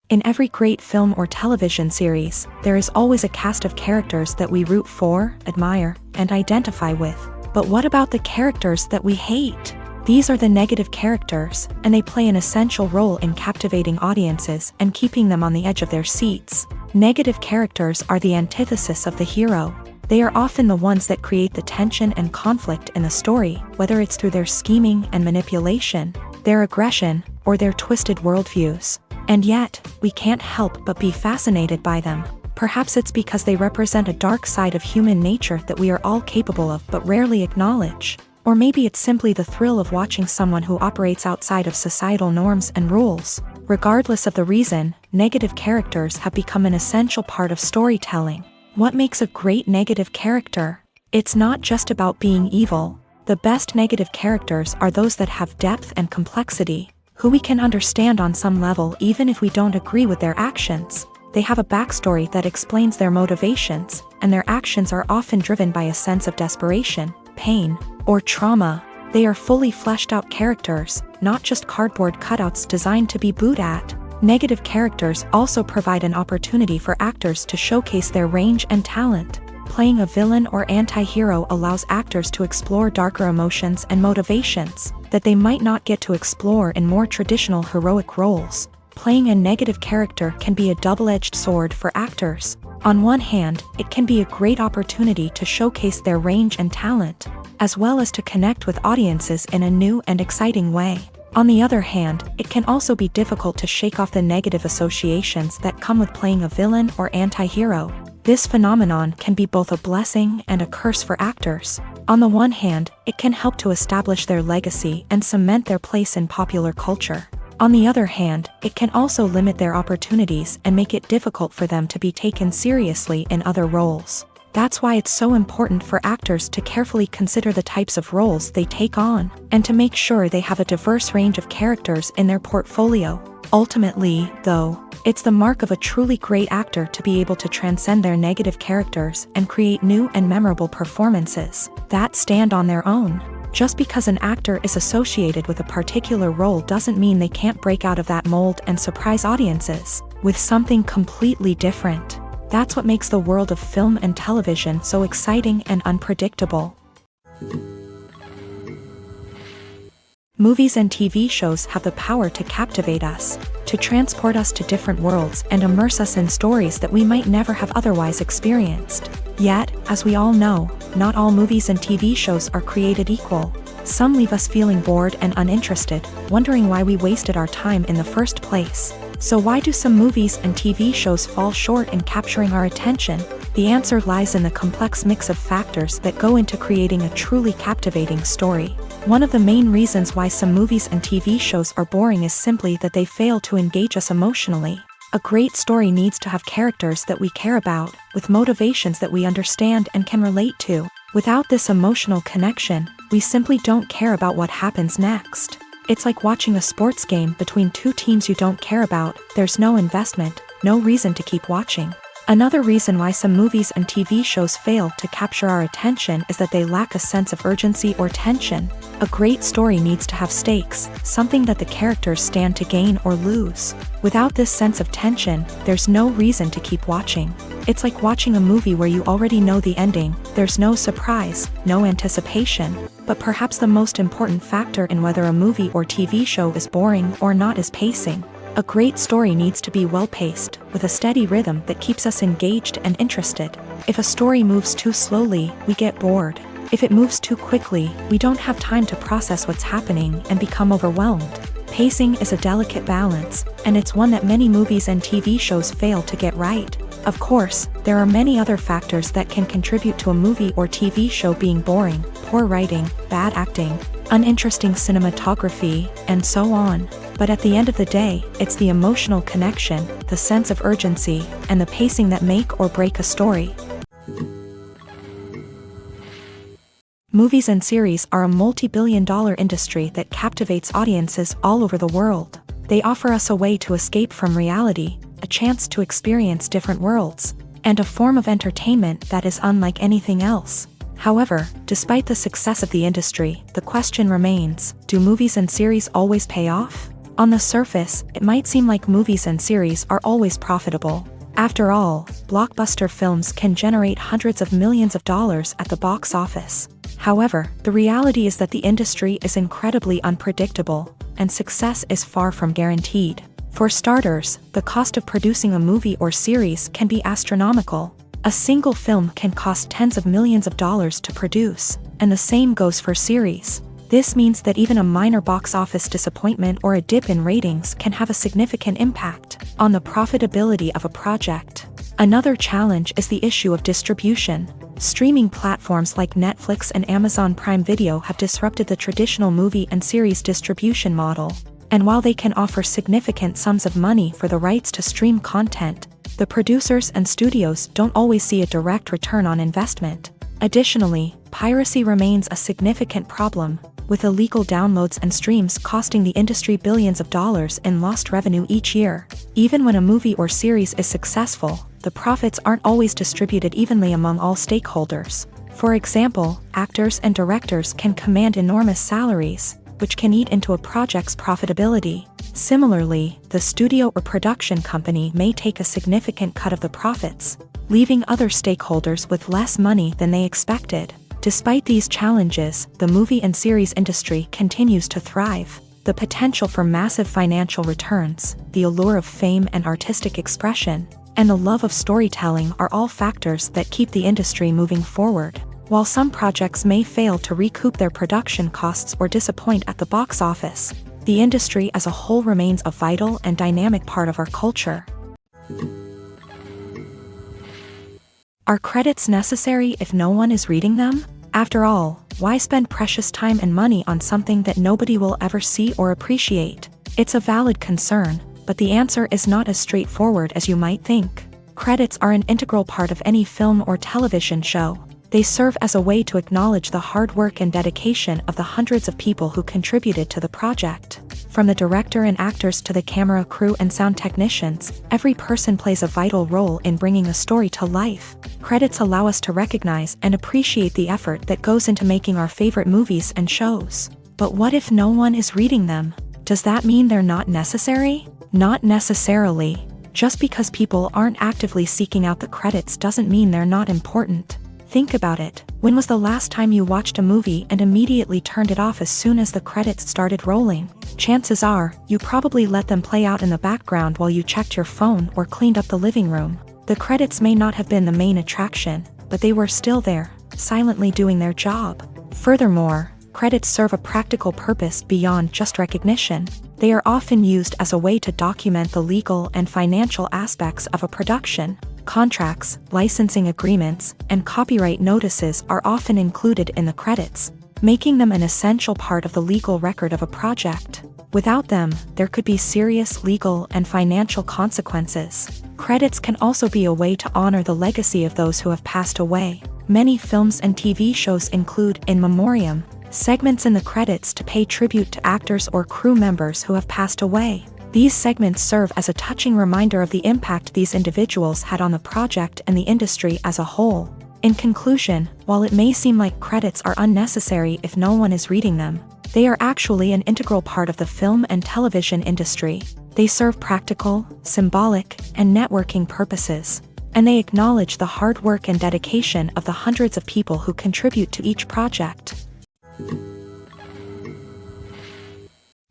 In every great film or television series, there is always a cast of characters that we root for, admire, and identify with. But what about the characters that we hate? These are the negative characters, and they play an essential role in captivating audiences and keeping them on the edge of their seats. Negative characters are the antithesis of the hero. They are often the ones that create the tension and conflict in the story, whether it's through their scheming and manipulation, their aggression, or their twisted worldviews. And yet, we can't help but be fascinated by them. Perhaps it's because they represent a dark side of human nature that we are all capable of but rarely acknowledge. Or maybe it's simply the thrill of watching someone who operates outside of societal norms and rules. Regardless of the reason, negative characters have become an essential part of storytelling. What makes a great negative character? It's not just about being evil. The best negative characters are those that have depth and complexity, who we can understand on some level even if we don't agree with their actions. They have a backstory that explains their motivations, and their actions are often driven by a sense of desperation, pain, or trauma. They are fully fleshed out characters, not just cardboard cutouts designed to be booed at. Negative characters also provide an opportunity for actors to showcase their range and talent. Playing a villain or anti-hero allows actors to explore darker emotions and motivations that they might not get to explore in more traditional heroic roles. Playing a negative character can be a double-edged sword for actors. On one hand, it can be a great opportunity to showcase their range and talent, as well as to connect with audiences in a new and exciting way. On the other hand, it can also be difficult to shake off the negative associations that come with playing a villain or anti-hero. This phenomenon can be both a blessing and a curse for actors. On the one hand, it can help to establish their legacy and cement their place in popular culture. On the other hand, it can also limit their opportunities and make it difficult for them to be taken seriously in other roles. That's why it's so important for actors to carefully consider the types of roles they take on, and to make sure they have a diverse range of characters in their portfolio. Ultimately, though, it's the mark of a truly great actor to be able to transcend their negative characters and create new and memorable performances that stand on their own. Just because an actor is associated with a particular role doesn't mean they can't break out of that mold and surprise audiences with something completely different. That's what makes the world of film and television so exciting and unpredictable. Movies and TV shows have the power to captivate us, to transport us to different worlds and immerse us in stories that we might never have otherwise experienced. Yet, as we all know, not all movies and TV shows are created equal. Some leave us feeling bored and uninterested, wondering why we wasted our time in the first place. So why do some movies and TV shows fall short in capturing our attention? The answer lies in the complex mix of factors that go into creating a truly captivating story. One of the main reasons why some movies and TV shows are boring is simply that they fail to engage us emotionally. A great story needs to have characters that we care about, with motivations that we understand and can relate to. Without this emotional connection, we simply don't care about what happens next. It's like watching a sports game between two teams you don't care about. There's no investment, no reason to keep watching. Another reason why some movies and TV shows fail to capture our attention is that they lack a sense of urgency or tension. A great story needs to have stakes, something that the characters stand to gain or lose. Without this sense of tension, there's no reason to keep watching. It's like watching a movie where you already know the ending. There's no surprise, no anticipation. But perhaps the most important factor in whether a movie or TV show is boring or not is pacing. A great story needs to be well-paced, with a steady rhythm that keeps us engaged and interested. If a story moves too slowly, we get bored. If it moves too quickly, we don't have time to process what's happening and become overwhelmed. Pacing is a delicate balance, and it's one that many movies and TV shows fail to get right. Of course, there are many other factors that can contribute to a movie or TV show being boring: poor writing, bad acting, uninteresting cinematography, and so on. But at the end of the day, it's the emotional connection, the sense of urgency, and the pacing that make or break a story. Movies and series are a multi-billion-dollar industry that captivates audiences all over the world. They offer us a way to escape from reality, a chance to experience different worlds, and a form of entertainment that is unlike anything else. However, despite the success of the industry, the question remains: do movies and series always pay off? On the surface, it might seem like movies and series are always profitable. After all, blockbuster films can generate hundreds of millions of dollars at the box office. However, the reality is that the industry is incredibly unpredictable, and success is far from guaranteed. For starters, the cost of producing a movie or series can be astronomical. A single film can cost tens of millions of dollars to produce, and the same goes for series. This means that even a minor box office disappointment or a dip in ratings can have a significant impact on the profitability of a project. Another challenge is the issue of distribution. Streaming platforms like Netflix and Amazon Prime Video have disrupted the traditional movie and series distribution model. And while they can offer significant sums of money for the rights to stream content, the producers and studios don't always see a direct return on investment. Additionally, piracy remains a significant problem, with illegal downloads and streams costing the industry billions of dollars in lost revenue each year. Even when a movie or series is successful, the profits aren't always distributed evenly among all stakeholders. For example, actors and directors can command enormous salaries, which can eat into a project's profitability. Similarly, the studio or production company may take a significant cut of the profits, leaving other stakeholders with less money than they expected. Despite these challenges, the movie and series industry continues to thrive. The potential for massive financial returns, the allure of fame and artistic expression, and the love of storytelling are all factors that keep the industry moving forward. While some projects may fail to recoup their production costs or disappoint at the box office, the industry as a whole remains a vital and dynamic part of our culture. Are credits necessary if no one is reading them? After all, why spend precious time and money on something that nobody will ever see or appreciate? It's a valid concern, but the answer is not as straightforward as you might think. Credits are an integral part of any film or television show. They serve as a way to acknowledge the hard work and dedication of the hundreds of people who contributed to the project. From the director and actors to the camera crew and sound technicians, every person plays a vital role in bringing a story to life. Credits allow us to recognize and appreciate the effort that goes into making our favorite movies and shows. But what if no one is reading them? Does that mean they're not necessary? Not necessarily. Just because people aren't actively seeking out the credits doesn't mean they're not important. Think about it. When was the last time you watched a movie and immediately turned it off as soon as the credits started rolling? Chances are, you probably let them play out in the background while you checked your phone or cleaned up the living room. The credits may not have been the main attraction, but they were still there, silently doing their job. Furthermore, credits serve a practical purpose beyond just recognition. They are often used as a way to document the legal and financial aspects of a production. Contracts, licensing agreements, and copyright notices are often included in the credits, making them an essential part of the legal record of a project. Without them, there could be serious legal and financial consequences. Credits can also be a way to honor the legacy of those who have passed away. Many films and TV shows include in memoriam segments in the credits to pay tribute to actors or crew members who have passed away. These segments serve as a touching reminder of the impact these individuals had on the project and the industry as a whole. In conclusion, while it may seem like credits are unnecessary if no one is reading them, they are actually an integral part of the film and television industry. They serve practical, symbolic, and networking purposes, and they acknowledge the hard work and dedication of the hundreds of people who contribute to each project.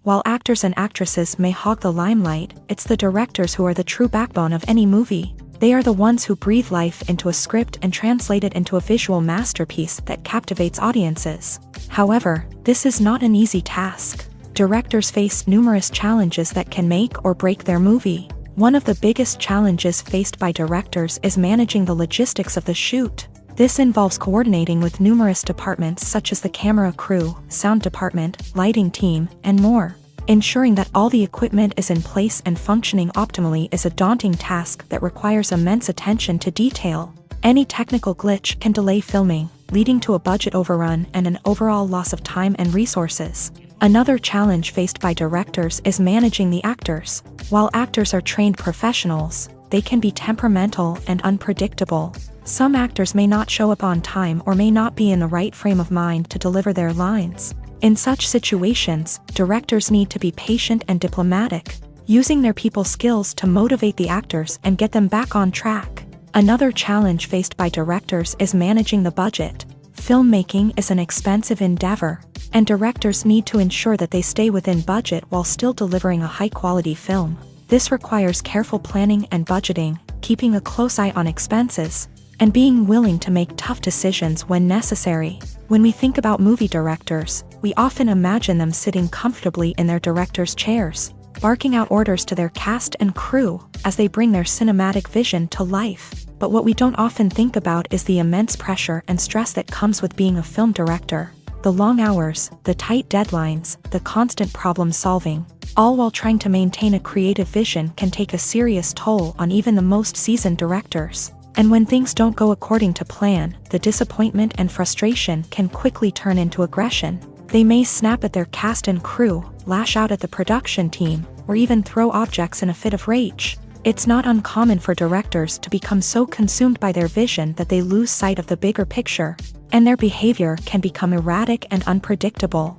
While actors and actresses may hog the limelight, it's the directors who are the true backbone of any movie. They are the ones who breathe life into a script and translate it into a visual masterpiece that captivates audiences. However, this is not an easy task. Directors face numerous challenges that can make or break their movie. One of the biggest challenges faced by directors is managing the logistics of the shoot. This involves coordinating with numerous departments such as the camera crew, sound department, lighting team, and more. Ensuring that all the equipment is in place and functioning optimally is a daunting task that requires immense attention to detail. Any technical glitch can delay filming, leading to a budget overrun and an overall loss of time and resources. Another challenge faced by directors is managing the actors. While actors are trained professionals, they can be temperamental and unpredictable. Some actors may not show up on time or may not be in the right frame of mind to deliver their lines. In such situations, directors need to be patient and diplomatic, using their people skills to motivate the actors and get them back on track. Another challenge faced by directors is managing the budget. Filmmaking is an expensive endeavor, and directors need to ensure that they stay within budget while still delivering a high-quality film. This requires careful planning and budgeting, keeping a close eye on expenses, and being willing to make tough decisions when necessary. When we think about movie directors, we often imagine them sitting comfortably in their director's chairs, barking out orders to their cast and crew as they bring their cinematic vision to life. But what we don't often think about is the immense pressure and stress that comes with being a film director. The long hours, the tight deadlines, the constant problem solving, all while trying to maintain a creative vision can take a serious toll on even the most seasoned directors. And when things don't go according to plan, the disappointment and frustration can quickly turn into aggression. They may snap at their cast and crew, lash out at the production team, or even throw objects in a fit of rage. It's not uncommon for directors to become so consumed by their vision that they lose sight of the bigger picture, and their behavior can become erratic and unpredictable.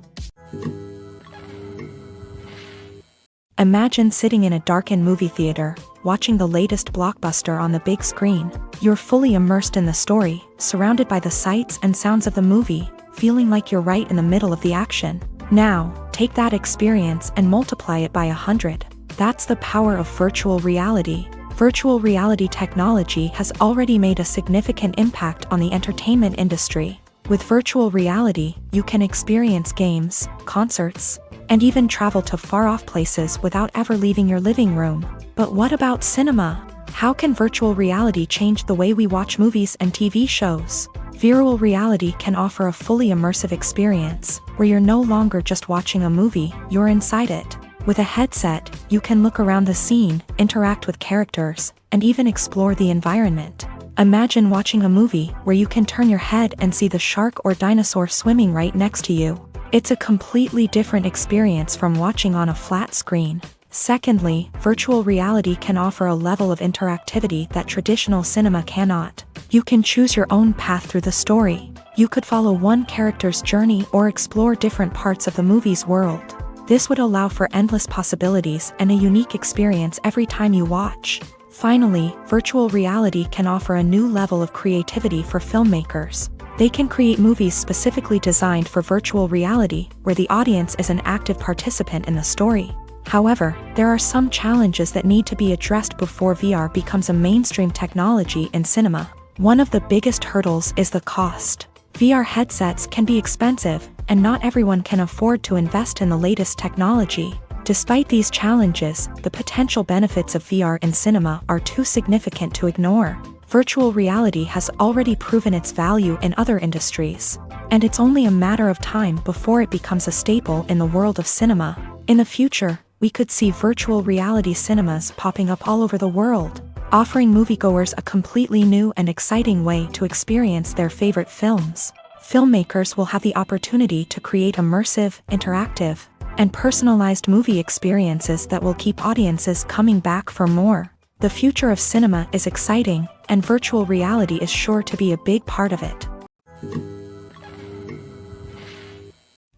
Imagine sitting in a darkened movie theater, watching the latest blockbuster on the big screen. You're fully immersed in the story, surrounded by the sights and sounds of the movie, feeling like you're right in the middle of the action. Now, take that experience and multiply it by 100. That's the power of virtual reality. Virtual reality technology has already made a significant impact on the entertainment industry. With virtual reality, you can experience games, concerts, and even travel to far-off places without ever leaving your living room. But what about cinema? How can virtual reality change the way we watch movies and TV shows? Virtual reality can offer a fully immersive experience, where you're no longer just watching a movie, you're inside it. With a headset, you can look around the scene, interact with characters, and even explore the environment. Imagine watching a movie where you can turn your head and see the shark or dinosaur swimming right next to you. It's a completely different experience from watching on a flat screen. Secondly, virtual reality can offer a level of interactivity that traditional cinema cannot. You can choose your own path through the story. You could follow one character's journey or explore different parts of the movie's world. This would allow for endless possibilities and a unique experience every time you watch. Finally, virtual reality can offer a new level of creativity for filmmakers. They can create movies specifically designed for virtual reality, where the audience is an active participant in the story. However, there are some challenges that need to be addressed before VR becomes a mainstream technology in cinema. One of the biggest hurdles is the cost. VR headsets can be expensive, and not everyone can afford to invest in the latest technology. Despite these challenges, the potential benefits of VR in cinema are too significant to ignore. Virtual reality has already proven its value in other industries, and it's only a matter of time before it becomes a staple in the world of cinema. In the future, we could see virtual reality cinemas popping up all over the world, offering moviegoers a completely new and exciting way to experience their favorite films. Filmmakers will have the opportunity to create immersive, interactive, and personalized movie experiences that will keep audiences coming back for more. The future of cinema is exciting, and virtual reality is sure to be a big part of it.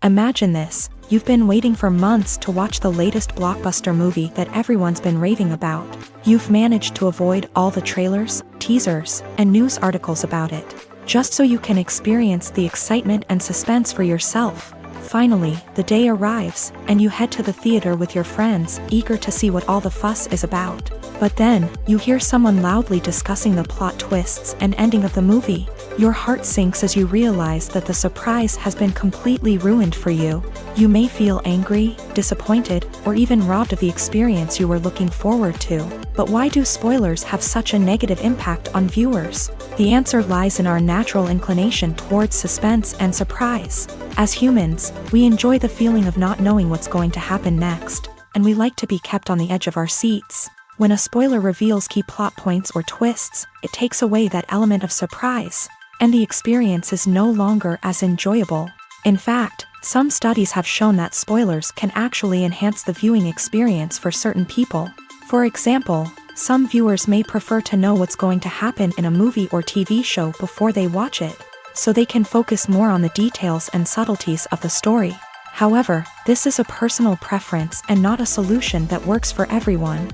Imagine this: you've been waiting for months to watch the latest blockbuster movie that everyone's been raving about. You've managed to avoid all the trailers, teasers, and news articles about it, just so you can experience the excitement and suspense for yourself. Finally, the day arrives, and you head to the theater with your friends, eager to see what all the fuss is about. But then, you hear someone loudly discussing the plot twists and ending of the movie. Your heart sinks as you realize that the surprise has been completely ruined for you. You may feel angry, disappointed, or even robbed of the experience you were looking forward to. But why do spoilers have such a negative impact on viewers? The answer lies in our natural inclination towards suspense and surprise. As humans, we enjoy the feeling of not knowing what's going to happen next, and we like to be kept on the edge of our seats. When a spoiler reveals key plot points or twists, it takes away that element of surprise, and the experience is no longer as enjoyable. In fact, some studies have shown that spoilers can actually enhance the viewing experience for certain people. For example, some viewers may prefer to know what's going to happen in a movie or TV show before they watch it, so they can focus more on the details and subtleties of the story. However, this is a personal preference and not a solution that works for everyone.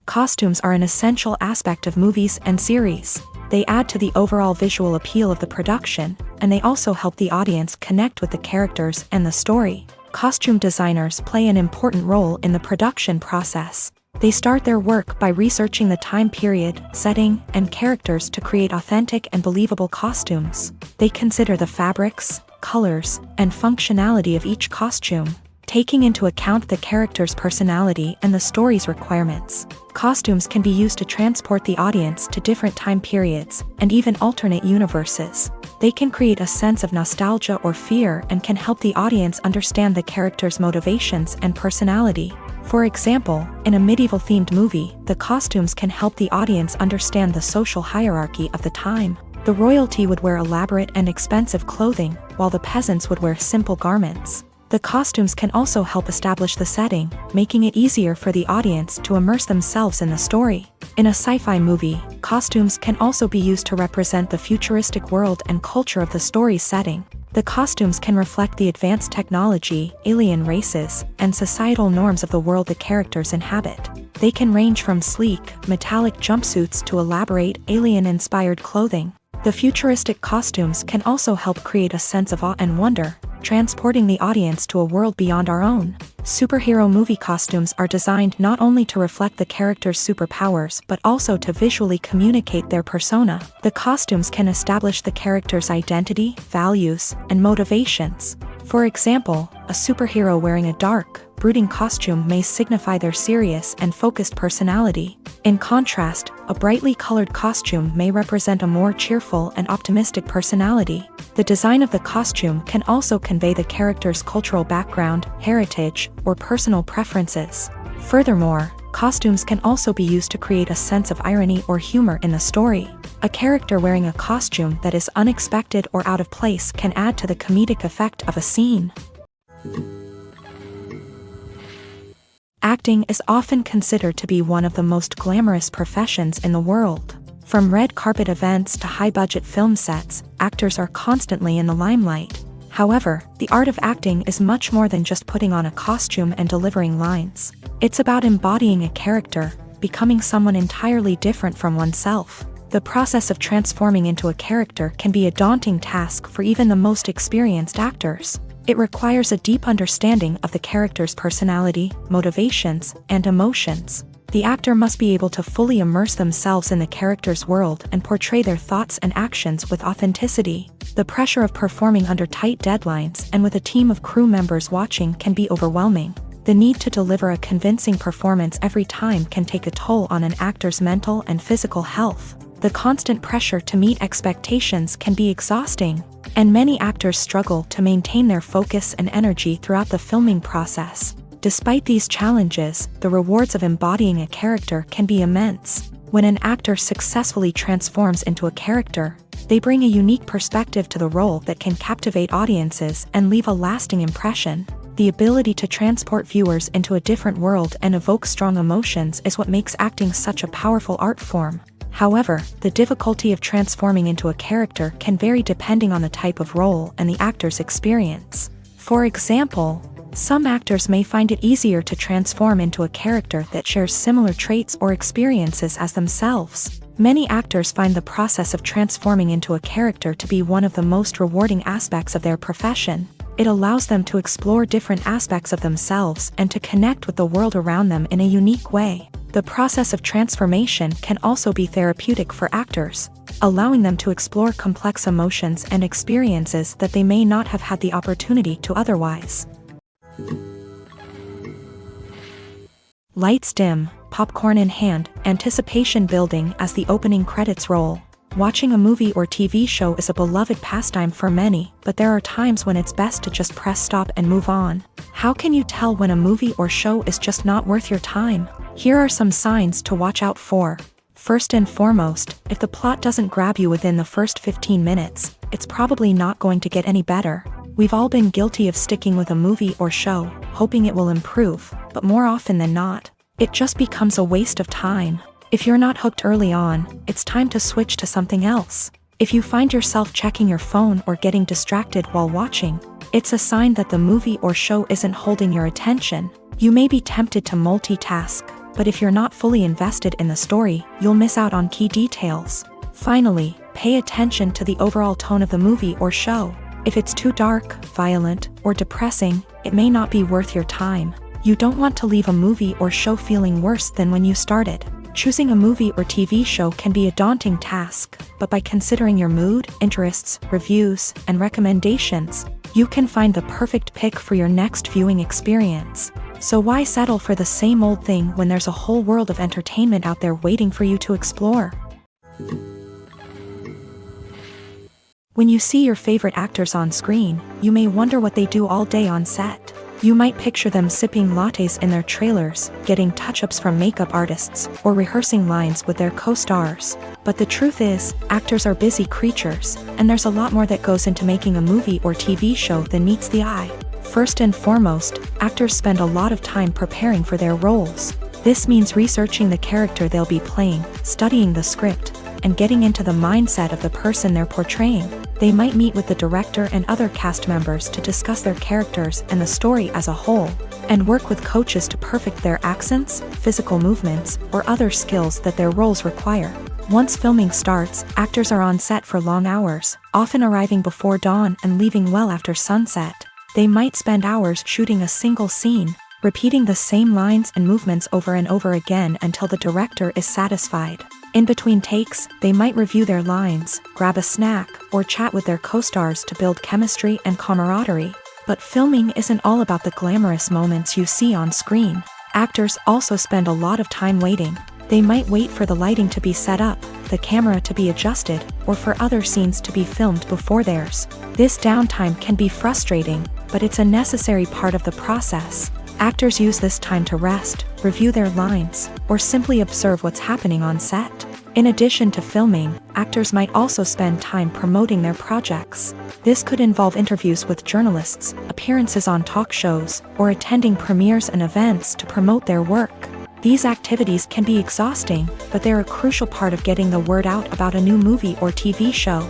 Costumes are an essential aspect of movies and series. They add to the overall visual appeal of the production, and they also help the audience connect with the characters and the story. Costume designers play an important role in the production process. They start their work by researching the time period, setting, and characters to create authentic and believable costumes. They consider the fabrics, colors, and functionality of each costume, taking into account the character's personality and the story's requirements. Costumes can be used to transport the audience to different time periods and even alternate universes. They can create a sense of nostalgia or fear and can help the audience understand the character's motivations and personality. For example, in a medieval-themed movie, the costumes can help the audience understand the social hierarchy of the time. The royalty would wear elaborate and expensive clothing, while the peasants would wear simple garments. The costumes can also help establish the setting, making it easier for the audience to immerse themselves in the story. In a sci-fi movie, costumes can also be used to represent the futuristic world and culture of the story's setting. The costumes can reflect the advanced technology, alien races, and societal norms of the world the characters inhabit. They can range from sleek, metallic jumpsuits to elaborate, alien-inspired clothing. The futuristic costumes can also help create a sense of awe and wonder, transporting the audience to a world beyond our own. Superhero movie costumes are designed not only to reflect the character's superpowers but also to visually communicate their persona. The costumes can establish the character's identity, values, and motivations. For example, a superhero wearing a dark, brooding costume may signify their serious and focused personality. In contrast, a brightly colored costume may represent a more cheerful and optimistic personality. The design of the costume can also convey the character's cultural background, heritage, or personal preferences. Furthermore, costumes can also be used to create a sense of irony or humor in the story. A character wearing a costume that is unexpected or out of place can add to the comedic effect of a scene. Acting is often considered to be one of the most glamorous professions in the world. From red carpet events to high-budget film sets, actors are constantly in the limelight. However, the art of acting is much more than just putting on a costume and delivering lines. It's about embodying a character, becoming someone entirely different from oneself. The process of transforming into a character can be a daunting task for even the most experienced actors. It requires a deep understanding of the character's personality, motivations, and emotions. The actor must be able to fully immerse themselves in the character's world and portray their thoughts and actions with authenticity. The pressure of performing under tight deadlines and with a team of crew members watching can be overwhelming. The need to deliver a convincing performance every time can take a toll on an actor's mental and physical health. The constant pressure to meet expectations can be exhausting, and many actors struggle to maintain their focus and energy throughout the filming process. Despite these challenges, the rewards of embodying a character can be immense. When an actor successfully transforms into a character, they bring a unique perspective to the role that can captivate audiences and leave a lasting impression. The ability to transport viewers into a different world and evoke strong emotions is what makes acting such a powerful art form. However, the difficulty of transforming into a character can vary depending on the type of role and the actor's experience. For example, some actors may find it easier to transform into a character that shares similar traits or experiences as themselves. Many actors find the process of transforming into a character to be one of the most rewarding aspects of their profession. It allows them to explore different aspects of themselves and to connect with the world around them in a unique way. The process of transformation can also be therapeutic for actors, allowing them to explore complex emotions and experiences that they may not have had the opportunity to otherwise. Lights dim, popcorn in hand, anticipation building as the opening credits roll. Watching a movie or TV show is a beloved pastime for many, but there are times when it's best to just press stop and move on. How can you tell when a movie or show is just not worth your time? Here are some signs to watch out for. First and foremost, if the plot doesn't grab you within the first 15 minutes, it's probably not going to get any better. We've all been guilty of sticking with a movie or show, hoping it will improve, but more often than not, it just becomes a waste of time. If you're not hooked early on, it's time to switch to something else. If you find yourself checking your phone or getting distracted while watching, it's a sign that the movie or show isn't holding your attention. You may be tempted to multitask, but if you're not fully invested in the story, you'll miss out on key details. Finally, pay attention to the overall tone of the movie or show. If it's too dark, violent, or depressing, it may not be worth your time. You don't want to leave a movie or show feeling worse than when you started. Choosing a movie or TV show can be a daunting task, but by considering your mood, interests, reviews, and recommendations, you can find the perfect pick for your next viewing experience. So why settle for the same old thing when there's a whole world of entertainment out there waiting for you to explore? When you see your favorite actors on screen, you may wonder what they do all day on set. You might picture them sipping lattes in their trailers, getting touch-ups from makeup artists, or rehearsing lines with their co-stars. But the truth is, actors are busy creatures, and there's a lot more that goes into making a movie or TV show than meets the eye. First and foremost, actors spend a lot of time preparing for their roles. This means researching the character they'll be playing, studying the script, and getting into the mindset of the person they're portraying. They might meet with the director and other cast members to discuss their characters and the story as a whole, and work with coaches to perfect their accents, physical movements, or other skills that their roles require. Once filming starts, actors are on set for long hours, often arriving before dawn and leaving well after sunset. They might spend hours shooting a single scene, repeating the same lines and movements over and over again until the director is satisfied. In between takes, they might review their lines, grab a snack, or chat with their co-stars to build chemistry and camaraderie. But filming isn't all about the glamorous moments you see on screen. Actors also spend a lot of time waiting. They might wait for the lighting to be set up, the camera to be adjusted, or for other scenes to be filmed before theirs. This downtime can be frustrating, but it's a necessary part of the process. Actors use this time to rest, review their lines, or simply observe what's happening on set. In addition to filming, actors might also spend time promoting their projects. This could involve interviews with journalists, appearances on talk shows, or attending premieres and events to promote their work. These activities can be exhausting, but they're a crucial part of getting the word out about a new movie or TV show.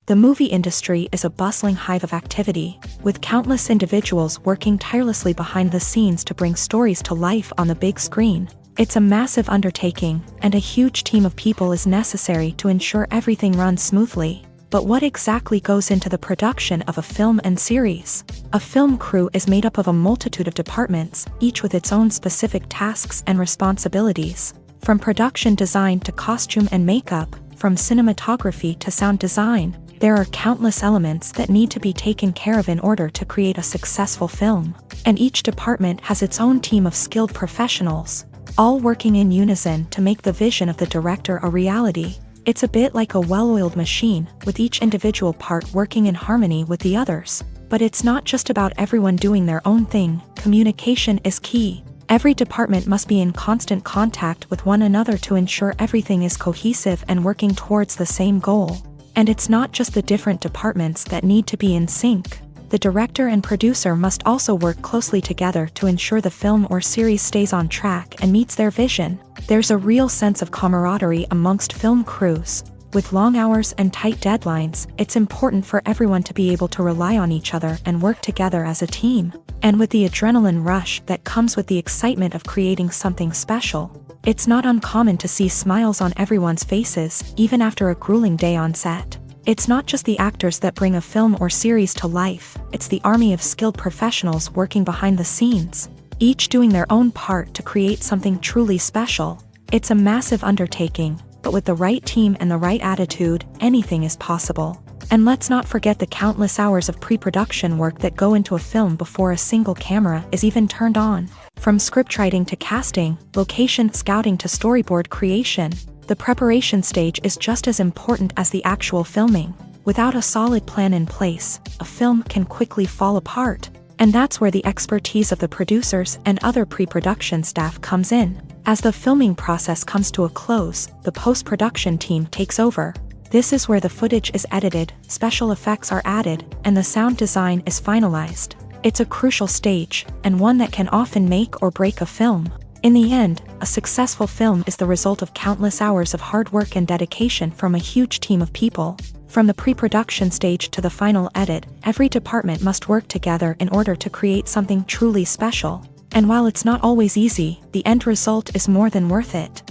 The movie industry is a bustling hive of activity, with countless individuals working tirelessly behind the scenes to bring stories to life on the big screen. It's a massive undertaking, and a huge team of people is necessary to ensure everything runs smoothly. But what exactly goes into the production of a film and series? A film crew is made up of a multitude of departments, each with its own specific tasks and responsibilities. From production design to costume and makeup, from cinematography to sound design, there are countless elements that need to be taken care of in order to create a successful film. And each department has its own team of skilled professionals, all working in unison to make the vision of the director a reality. It's a bit like a well-oiled machine, with each individual part working in harmony with the others. But it's not just about everyone doing their own thing. Communication is key. Every department must be in constant contact with one another to ensure everything is cohesive and working towards the same goal. And it's not just the different departments that need to be in sync. The director and producer must also work closely together to ensure the film or series stays on track and meets their vision. There's a real sense of camaraderie amongst film crews. With long hours and tight deadlines, it's important for everyone to be able to rely on each other and work together as a team. And with the adrenaline rush that comes with the excitement of creating something special, it's not uncommon to see smiles on everyone's faces, even after a grueling day on set. It's not just the actors that bring a film or series to life, it's the army of skilled professionals working behind the scenes, each doing their own part to create something truly special. It's a massive undertaking, but with the right team and the right attitude, anything is possible. And let's not forget the countless hours of pre-production work that go into a film before a single camera is even turned on. From scriptwriting to casting, location scouting to storyboard creation, the preparation stage is just as important as the actual filming. Without a solid plan in place, a film can quickly fall apart. And that's where the expertise of the producers and other pre-production staff comes in. As the filming process comes to a close, the post-production team takes over. This is where the footage is edited, special effects are added, and the sound design is finalized. It's a crucial stage, and one that can often make or break a film. In the end, a successful film is the result of countless hours of hard work and dedication from a huge team of people. From the pre-production stage to the final edit, every department must work together in order to create something truly special. And while it's not always easy, the end result is more than worth it.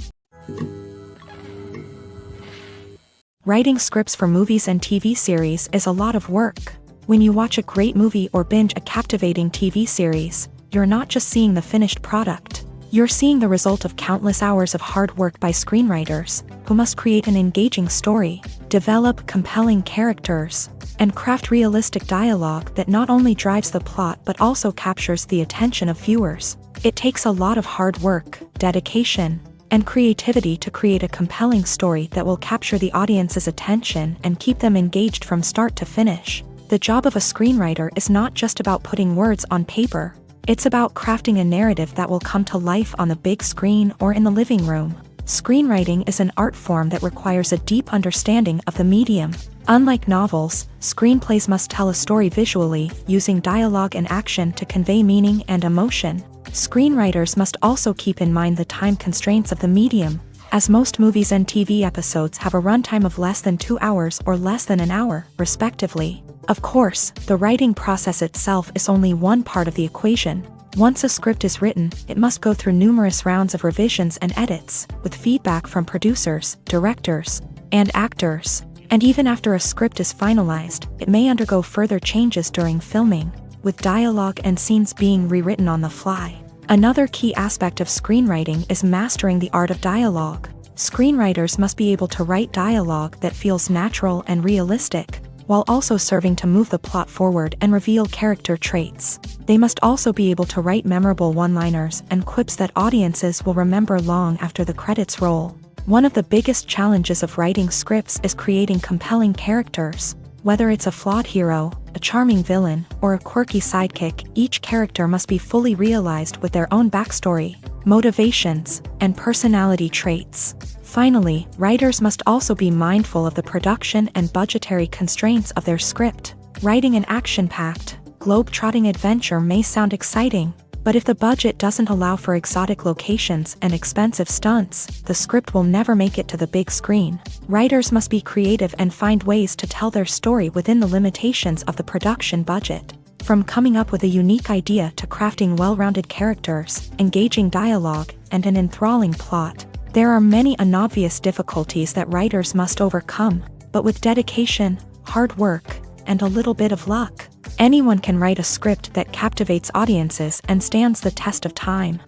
Writing scripts for movies and TV series is a lot of work. When you watch a great movie or binge a captivating TV series, you're not just seeing the finished product. You're seeing the result of countless hours of hard work by screenwriters, who must create an engaging story, develop compelling characters, and craft realistic dialogue that not only drives the plot but also captures the attention of viewers. It takes a lot of hard work, dedication, and creativity to create a compelling story that will capture the audience's attention and keep them engaged from start to finish. The job of a screenwriter is not just about putting words on paper. It's about crafting a narrative that will come to life on the big screen or in the living room. Screenwriting is an art form that requires a deep understanding of the medium. Unlike novels, screenplays must tell a story visually, using dialogue and action to convey meaning and emotion. Screenwriters must also keep in mind the time constraints of the medium, as most movies and TV episodes have a runtime of less than 2 hours or less than an hour, respectively. Of course, the writing process itself is only one part of the equation. Once a script is written, it must go through numerous rounds of revisions and edits, with feedback from producers, directors, and actors. And even after a script is finalized, it may undergo further changes during filming, with dialogue and scenes being rewritten on the fly. Another key aspect of screenwriting is mastering the art of dialogue. Screenwriters must be able to write dialogue that feels natural and realistic, while also serving to move the plot forward and reveal character traits. They must also be able to write memorable one-liners and quips that audiences will remember long after the credits roll. One of the biggest challenges of writing scripts is creating compelling characters. Whether it's a flawed hero, a charming villain, or a quirky sidekick, each character must be fully realized with their own backstory, motivations, and personality traits. Finally, writers must also be mindful of the production and budgetary constraints of their script. Writing an action-packed, globe-trotting adventure may sound exciting, but if the budget doesn't allow for exotic locations and expensive stunts, the script will never make it to the big screen. Writers must be creative and find ways to tell their story within the limitations of the production budget. From coming up with a unique idea to crafting well-rounded characters, engaging dialogue, and an enthralling plot, there are many unobvious difficulties that writers must overcome, but with dedication, hard work, and a little bit of luck, anyone can write a script that captivates audiences and stands the test of time.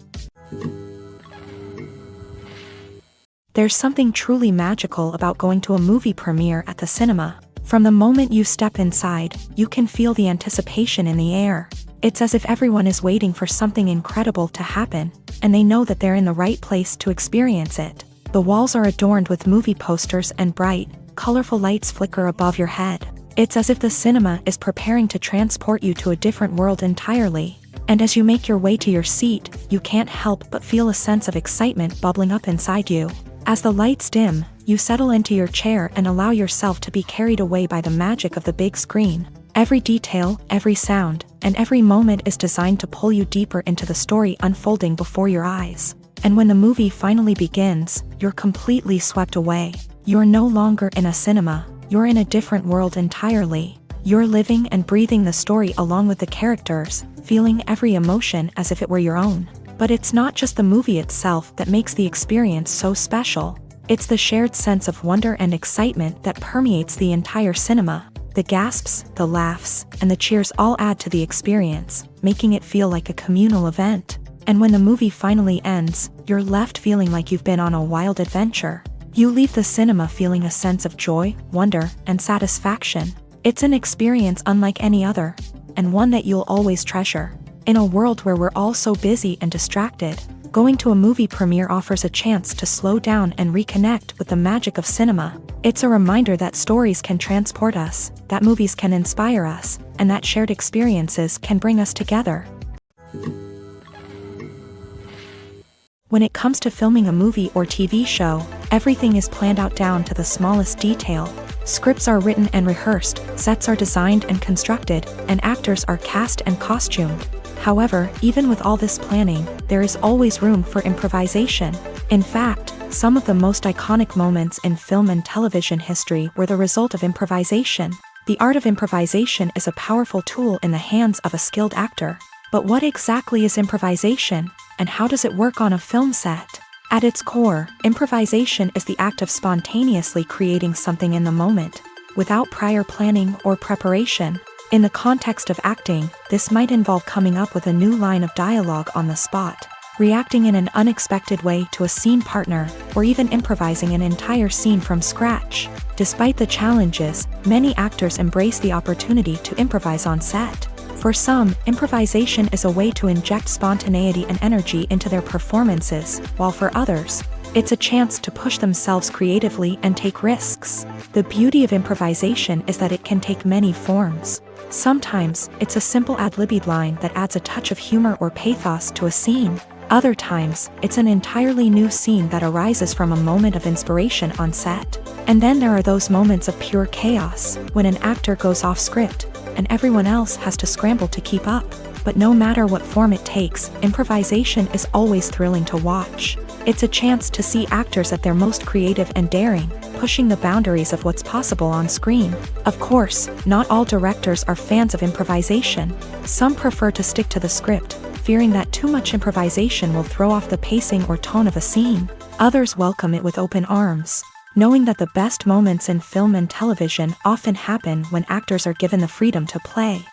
There's something truly magical about going to a movie premiere at the cinema. From the moment you step inside, you can feel the anticipation in the air. It's as if everyone is waiting for something incredible to happen, and they know that they're in the right place to experience it. The walls are adorned with movie posters and bright, colorful lights flicker above your head. It's as if the cinema is preparing to transport you to a different world entirely. And as you make your way to your seat, you can't help but feel a sense of excitement bubbling up inside you. As the lights dim, you settle into your chair and allow yourself to be carried away by the magic of the big screen. Every detail, every sound, and every moment is designed to pull you deeper into the story unfolding before your eyes. And when the movie finally begins, you're completely swept away. You're no longer in a cinema, you're in a different world entirely. You're living and breathing the story along with the characters, feeling every emotion as if it were your own. But it's not just the movie itself that makes the experience so special. It's the shared sense of wonder and excitement that permeates the entire cinema. The gasps, the laughs, and the cheers all add to the experience, making it feel like a communal event. And when the movie finally ends, you're left feeling like you've been on a wild adventure. You leave the cinema feeling a sense of joy, wonder, and satisfaction. It's an experience unlike any other, and one that you'll always treasure. In a world where we're all so busy and distracted, going to a movie premiere offers a chance to slow down and reconnect with the magic of cinema. It's a reminder that stories can transport us, that movies can inspire us, and that shared experiences can bring us together. When it comes to filming a movie or TV show, everything is planned out down to the smallest detail. Scripts are written and rehearsed, sets are designed and constructed, and actors are cast and costumed. However, even with all this planning, there is always room for improvisation. In fact, some of the most iconic moments in film and television history were the result of improvisation. The art of improvisation is a powerful tool in the hands of a skilled actor. But what exactly is improvisation, and how does it work on a film set? At its core, improvisation is the act of spontaneously creating something in the moment, without prior planning or preparation. In the context of acting, this might involve coming up with a new line of dialogue on the spot, reacting in an unexpected way to a scene partner, or even improvising an entire scene from scratch. Despite the challenges, many actors embrace the opportunity to improvise on set. For some, improvisation is a way to inject spontaneity and energy into their performances, while for others, it's a chance to push themselves creatively and take risks. The beauty of improvisation is that it can take many forms. Sometimes, it's a simple ad-libbed line that adds a touch of humor or pathos to a scene. Other times, it's an entirely new scene that arises from a moment of inspiration on set. And then there are those moments of pure chaos, when an actor goes off script, and everyone else has to scramble to keep up. But no matter what form it takes, improvisation is always thrilling to watch. It's a chance to see actors at their most creative and daring, pushing the boundaries of what's possible on screen. Of course, not all directors are fans of improvisation. Some prefer to stick to the script, fearing that too much improvisation will throw off the pacing or tone of a scene. Others welcome it with open arms, knowing that the best moments in film and television often happen when actors are given the freedom to play.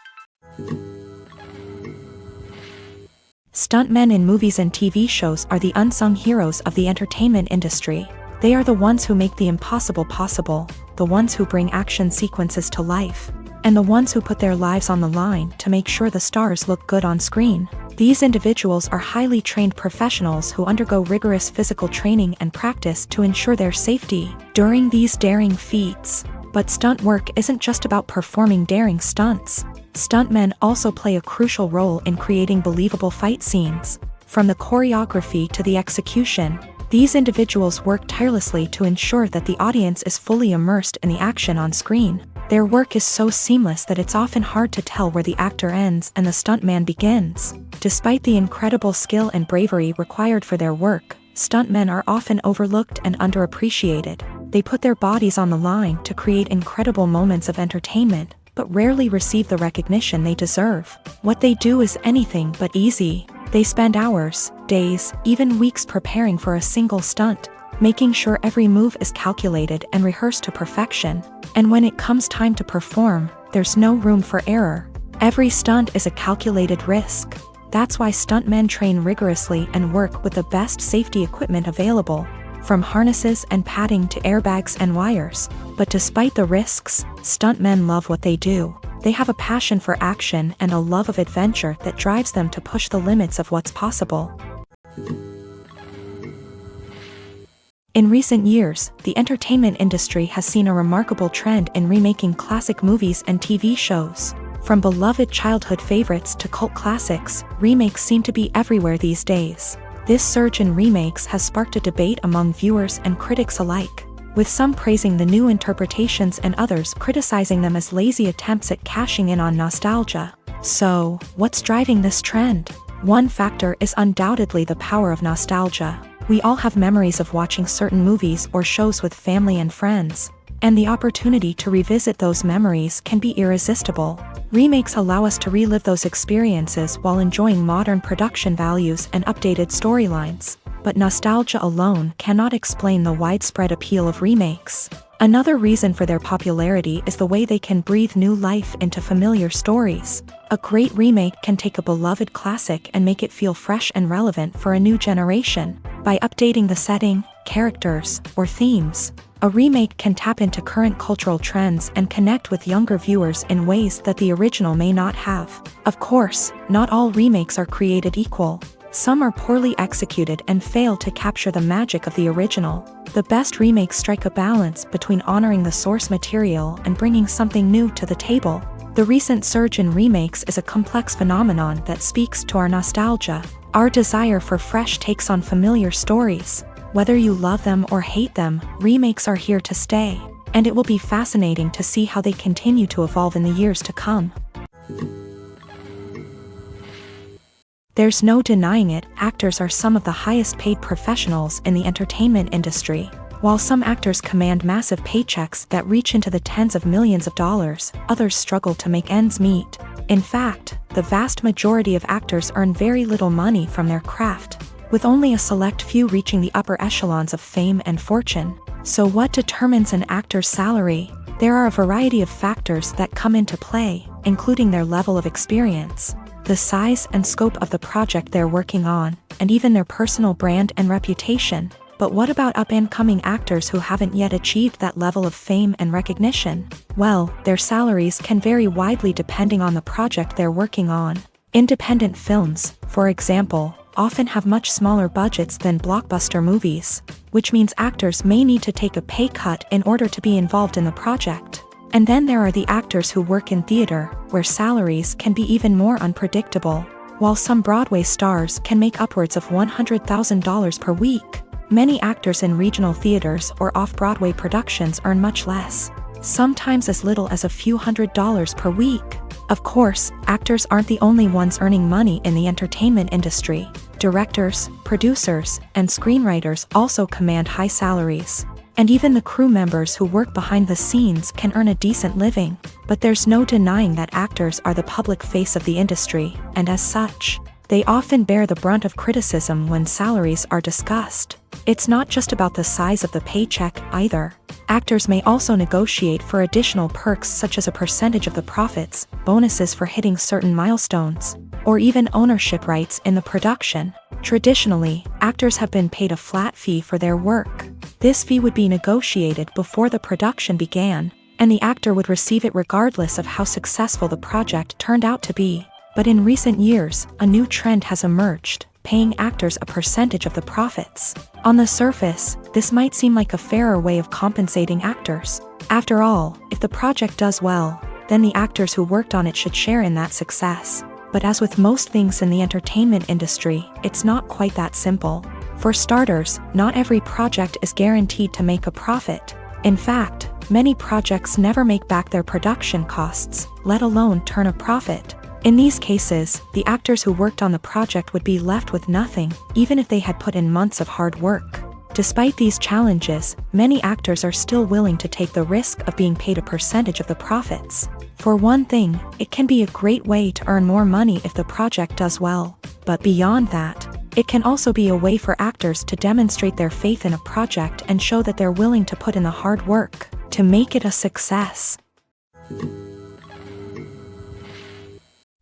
Stuntmen in movies and TV shows are the unsung heroes of the entertainment industry. They are the ones who make the impossible possible, the ones who bring action sequences to life, and the ones who put their lives on the line to make sure the stars look good on screen. These individuals are highly trained professionals who undergo rigorous physical training and practice to ensure their safety during these daring feats. But stunt work isn't just about performing daring stunts. Stuntmen also play a crucial role in creating believable fight scenes. From the choreography to the execution, these individuals work tirelessly to ensure that the audience is fully immersed in the action on screen. Their work is so seamless that it's often hard to tell where the actor ends and the stuntman begins. Despite the incredible skill and bravery required for their work, stuntmen are often overlooked and underappreciated. They put their bodies on the line to create incredible moments of entertainment, but rarely receive the recognition they deserve. What they do is anything but easy. They spend hours, days, even weeks preparing for a single stunt, making sure every move is calculated and rehearsed to perfection. And when it comes time to perform, there's no room for error. Every stunt is a calculated risk. That's why stuntmen train rigorously and work with the best safety equipment available, from harnesses and padding to airbags and wires. But despite the risks, stuntmen love what they do. They have a passion for action and a love of adventure that drives them to push the limits of what's possible. In recent years, the entertainment industry has seen a remarkable trend in remaking classic movies and TV shows. From beloved childhood favorites to cult classics, remakes seem to be everywhere these days. This surge in remakes has sparked a debate among viewers and critics alike, with some praising the new interpretations and others criticizing them as lazy attempts at cashing in on nostalgia. So, what's driving this trend? One factor is undoubtedly the power of nostalgia. We all have memories of watching certain movies or shows with family and friends, and the opportunity to revisit those memories can be irresistible. Remakes allow us to relive those experiences while enjoying modern production values and updated storylines. But nostalgia alone cannot explain the widespread appeal of remakes. Another reason for their popularity is the way they can breathe new life into familiar stories. A great remake can take a beloved classic and make it feel fresh and relevant for a new generation. By updating the setting, characters, or themes, a remake can tap into current cultural trends and connect with younger viewers in ways that the original may not have. Of course, not all remakes are created equal. Some are poorly executed and fail to capture the magic of the original. The best remakes strike a balance between honoring the source material and bringing something new to the table. The recent surge in remakes is a complex phenomenon that speaks to our nostalgia, our desire for fresh takes on familiar stories. Whether you love them or hate them, remakes are here to stay, and it will be fascinating to see how they continue to evolve in the years to come. There's no denying it, actors are some of the highest paid professionals in the entertainment industry. While some actors command massive paychecks that reach into the tens of millions of dollars, others struggle to make ends meet. In fact, the vast majority of actors earn very little money from their craft, with only a select few reaching the upper echelons of fame and fortune. So what determines an actor's salary? There are a variety of factors that come into play, including their level of experience, the size and scope of the project they're working on, and even their personal brand and reputation. But what about up-and-coming actors who haven't yet achieved that level of fame and recognition? Well, their salaries can vary widely depending on the project they're working on. Independent films, for example, often have much smaller budgets than blockbuster movies, which means actors may need to take a pay cut in order to be involved in the project. And then there are the actors who work in theater, where salaries can be even more unpredictable. While some Broadway stars can make upwards of $100,000 per week, many actors in regional theaters or off-Broadway productions earn much less, sometimes as little as a few $100s per week. Of course, actors aren't the only ones earning money in the entertainment industry. Directors, producers, and screenwriters also command high salaries. And even the crew members who work behind the scenes can earn a decent living. But there's no denying that actors are the public face of the industry, and as such, they often bear the brunt of criticism when salaries are discussed. It's not just about the size of the paycheck, either. Actors may also negotiate for additional perks such as a percentage of the profits, bonuses for hitting certain milestones, or even ownership rights in the production. Traditionally, actors have been paid a flat fee for their work. This fee would be negotiated before the production began, and the actor would receive it regardless of how successful the project turned out to be. But in recent years, a new trend has emerged, paying actors a percentage of the profits. On the surface, this might seem like a fairer way of compensating actors. After all, if the project does well, then the actors who worked on it should share in that success. But as with most things in the entertainment industry, it's not quite that simple. For starters, not every project is guaranteed to make a profit. In fact, many projects never make back their production costs, let alone turn a profit. In these cases, the actors who worked on the project would be left with nothing, even if they had put in months of hard work. Despite these challenges, many actors are still willing to take the risk of being paid a percentage of the profits. For one thing, it can be a great way to earn more money if the project does well. But beyond that, it can also be a way for actors to demonstrate their faith in a project and show that they're willing to put in the hard work to make it a success.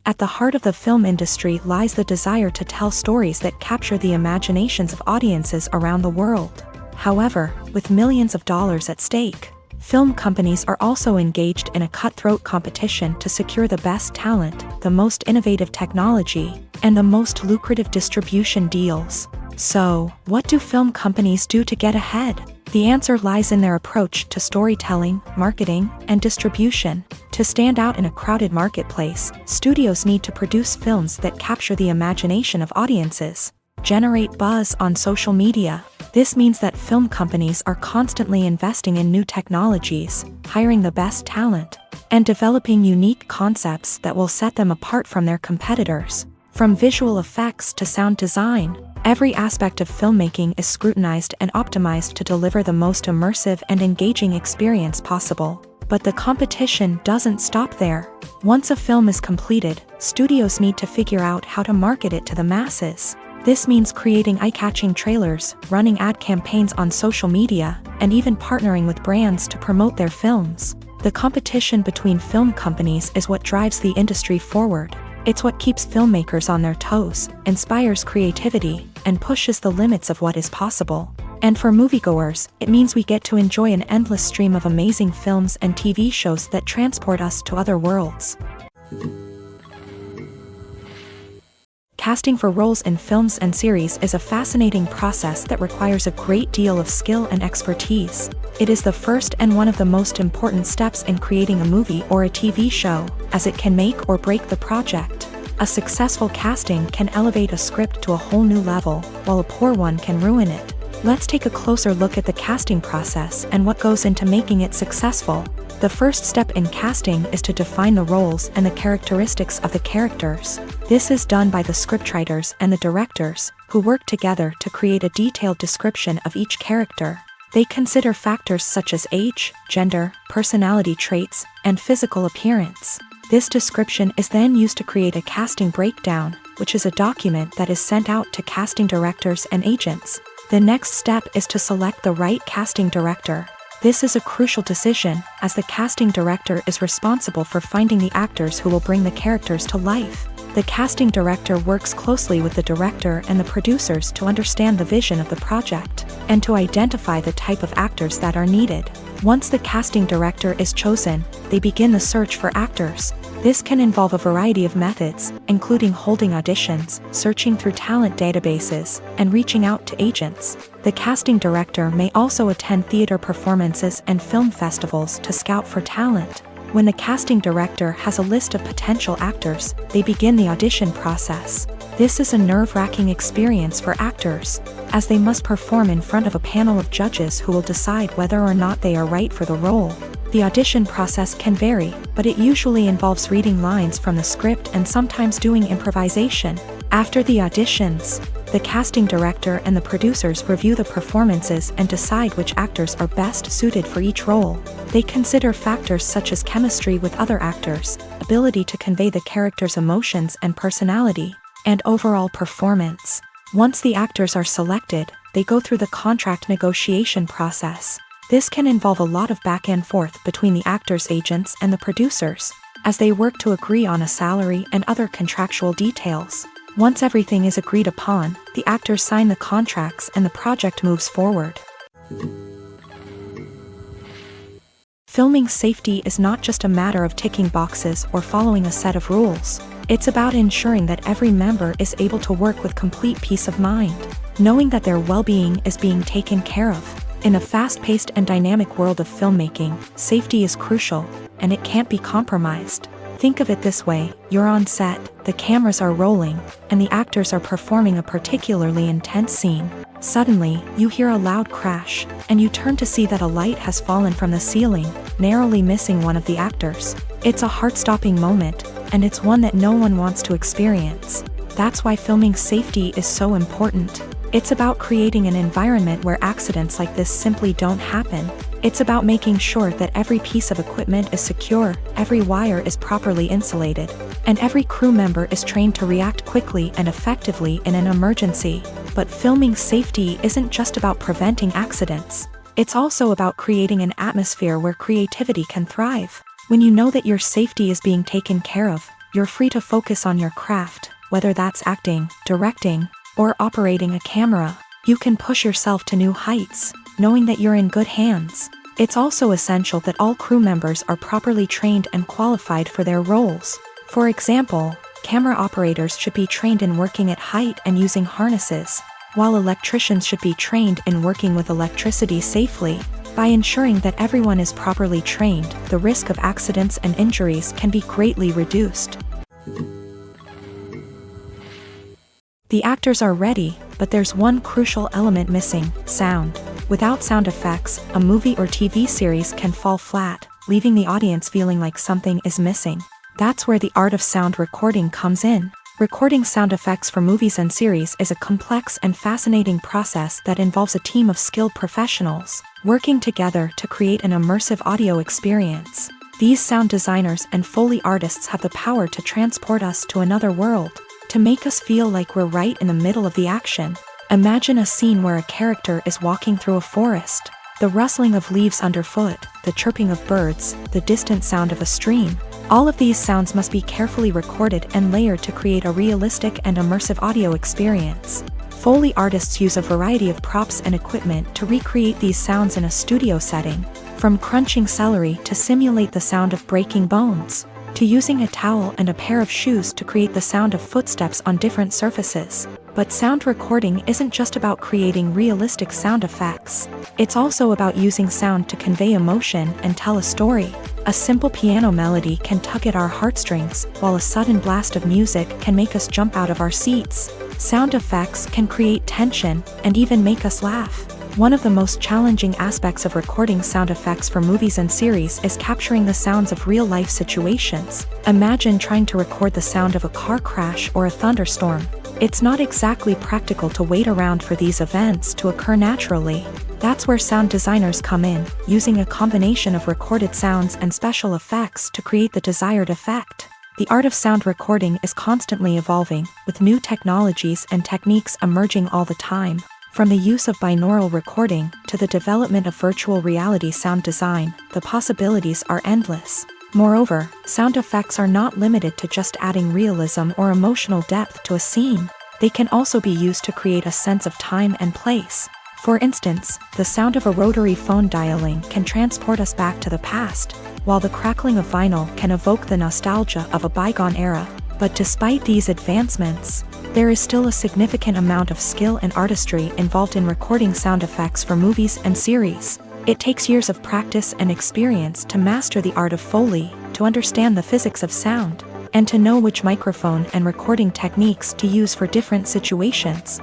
At the heart of the film industry lies the desire to tell stories that capture the imaginations of audiences around the world. However, with millions of dollars at stake, film companies are also engaged in a cutthroat competition to secure the best talent, the most innovative technology, and the most lucrative distribution deals. So, what do film companies do to get ahead? The answer lies in their approach to storytelling, marketing, and distribution. To stand out in a crowded marketplace, studios need to produce films that capture the imagination of audiences, generate buzz on social media. This means that film companies are constantly investing in new technologies, hiring the best talent, and developing unique concepts that will set them apart from their competitors. From visual effects to sound design, every aspect of filmmaking is scrutinized and optimized to deliver the most immersive and engaging experience possible. But the competition doesn't stop there. Once a film is completed, studios need to figure out how to market it to the masses. This means creating eye-catching trailers, running ad campaigns on social media, and even partnering with brands to promote their films. The competition between film companies is what drives the industry forward. It's what keeps filmmakers on their toes, inspires creativity, and pushes the limits of what is possible. And for moviegoers, it means we get to enjoy an endless stream of amazing films and TV shows that transport us to other worlds. Casting for roles in films and series is a fascinating process that requires a great deal of skill and expertise. It is the first and one of the most important steps in creating a movie or a TV show, as it can make or break the project. A successful casting can elevate a script to a whole new level, while a poor one can ruin it. Let's take a closer look at the casting process and what goes into making it successful. The first step in casting is to define the roles and the characteristics of the characters. This is done by the scriptwriters and the directors, who work together to create a detailed description of each character. They consider factors such as age, gender, personality traits, and physical appearance. This description is then used to create a casting breakdown, which is a document that is sent out to casting directors and agents. The next step is to select the right casting director. This is a crucial decision, as the casting director is responsible for finding the actors who will bring the characters to life. The casting director works closely with the director and the producers to understand the vision of the project, and to identify the type of actors that are needed. Once the casting director is chosen, they begin the search for actors. This can involve a variety of methods, including holding auditions, searching through talent databases, and reaching out to agents. The casting director may also attend theater performances and film festivals to scout for talent. When the casting director has a list of potential actors, they begin the audition process. This is a nerve-wracking experience for actors, as they must perform in front of a panel of judges who will decide whether or not they are right for the role. The audition process can vary, but it usually involves reading lines from the script and sometimes doing improvisation. After the auditions, the casting director and the producers review the performances and decide which actors are best suited for each role. They consider factors such as chemistry with other actors, ability to convey the character's emotions and personality, and overall performance. Once the actors are selected, they go through the contract negotiation process. This can involve a lot of back and forth between the actors' agents and the producers, as they work to agree on a salary and other contractual details. Once everything is agreed upon, the actors sign the contracts and the project moves forward. Filming safety is not just a matter of ticking boxes or following a set of rules. It's about ensuring that every member is able to work with complete peace of mind, knowing that their well-being is being taken care of. In a fast-paced and dynamic world of filmmaking, safety is crucial, and it can't be compromised. Think of it this way: you're on set, the cameras are rolling, and the actors are performing a particularly intense scene. Suddenly, you hear a loud crash, and you turn to see that a light has fallen from the ceiling, narrowly missing one of the actors. It's a heart-stopping moment, and it's one that no one wants to experience. That's why filming safety is so important. It's about creating an environment where accidents like this simply don't happen. It's about making sure that every piece of equipment is secure, every wire is properly insulated, and every crew member is trained to react quickly and effectively in an emergency. But filming safety isn't just about preventing accidents. It's also about creating an atmosphere where creativity can thrive. When you know that your safety is being taken care of, you're free to focus on your craft, whether that's acting, directing, or operating a camera. You can push yourself to new heights, knowing that you're in good hands. It's also essential that all crew members are properly trained and qualified for their roles. For example, camera operators should be trained in working at height and using harnesses, while electricians should be trained in working with electricity safely. By ensuring that everyone is properly trained, the risk of accidents and injuries can be greatly reduced. The actors are ready, but there's one crucial element missing: sound. Without sound effects, a movie or TV series can fall flat, leaving the audience feeling like something is missing. That's where the art of sound recording comes in. Recording sound effects for movies and series is a complex and fascinating process that involves a team of skilled professionals working together to create an immersive audio experience. These sound designers and Foley artists have the power to transport us to another world, to make us feel like we're right in the middle of the action. Imagine a scene where a character is walking through a forest. The rustling of leaves underfoot, the chirping of birds, the distant sound of a stream. All of these sounds must be carefully recorded and layered to create a realistic and immersive audio experience. Foley artists use a variety of props and equipment to recreate these sounds in a studio setting, from crunching celery to simulate the sound of breaking bones, to using a towel and a pair of shoes to create the sound of footsteps on different surfaces. But sound recording isn't just about creating realistic sound effects. It's also about using sound to convey emotion and tell a story. A simple piano melody can tug at our heartstrings, while a sudden blast of music can make us jump out of our seats. Sound effects can create tension and even make us laugh. One of the most challenging aspects of recording sound effects for movies and series is capturing the sounds of real-life situations. Imagine trying to record the sound of a car crash or a thunderstorm. It's not exactly practical to wait around for these events to occur naturally. That's where sound designers come in, using a combination of recorded sounds and special effects to create the desired effect. The art of sound recording is constantly evolving, with new technologies and techniques emerging all the time. From the use of binaural recording to the development of virtual reality sound design, the possibilities are endless. Moreover, sound effects are not limited to just adding realism or emotional depth to a scene. They can also be used to create a sense of time and place. For instance, the sound of a rotary phone dialing can transport us back to the past, while the crackling of vinyl can evoke the nostalgia of a bygone era. But despite these advancements, there is still a significant amount of skill and artistry involved in recording sound effects for movies and series. It takes years of practice and experience to master the art of Foley, to understand the physics of sound, and to know which microphone and recording techniques to use for different situations.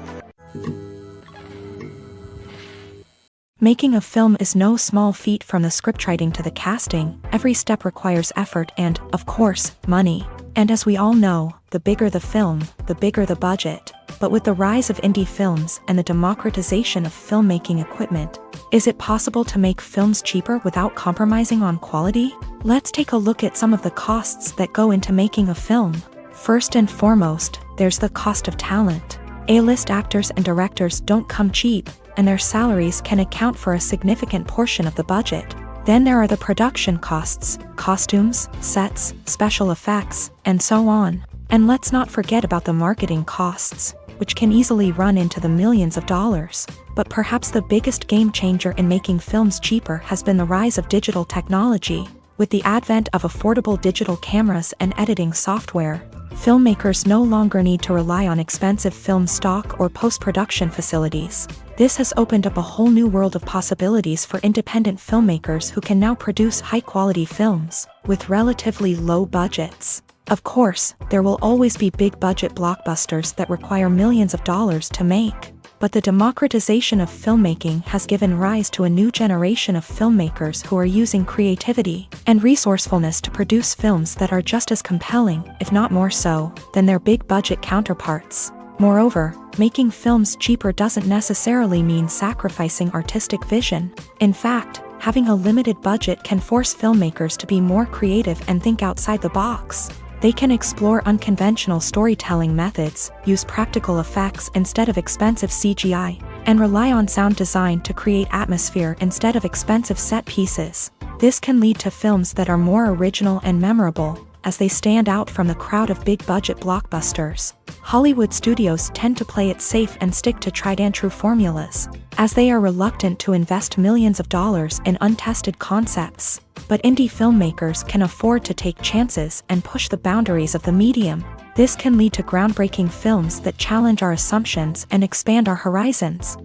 Making a film is no small feat. From the scriptwriting to the casting, every step requires effort and, of course, money. And as we all know, the bigger the film, the bigger the budget. But with the rise of indie films and the democratization of filmmaking equipment, is it possible to make films cheaper without compromising on quality? Let's take a look at some of the costs that go into making a film. First and foremost, there's the cost of talent. A-list actors and directors don't come cheap, and their salaries can account for a significant portion of the budget. Then there are the production costs, costumes, sets, special effects, and so on. And let's not forget about the marketing costs, which can easily run into the millions of dollars. But perhaps the biggest game changer in making films cheaper has been the rise of digital technology. With the advent of affordable digital cameras and editing software, filmmakers no longer need to rely on expensive film stock or post-production facilities. This has opened up a whole new world of possibilities for independent filmmakers who can now produce high-quality films with relatively low budgets. Of course, there will always be big-budget blockbusters that require millions of dollars to make. But the democratization of filmmaking has given rise to a new generation of filmmakers who are using creativity and resourcefulness to produce films that are just as compelling, if not more so, than their big-budget counterparts. Moreover, making films cheaper doesn't necessarily mean sacrificing artistic vision. In fact, having a limited budget can force filmmakers to be more creative and think outside the box. They can explore unconventional storytelling methods, use practical effects instead of expensive CGI, and rely on sound design to create atmosphere instead of expensive set pieces. This can lead to films that are more original and memorable, as they stand out from the crowd of big-budget blockbusters. Hollywood studios tend to play it safe and stick to tried-and-true formulas, as they are reluctant to invest millions of dollars in untested concepts. But indie filmmakers can afford to take chances and push the boundaries of the medium. This can lead to groundbreaking films that challenge our assumptions and expand our horizons.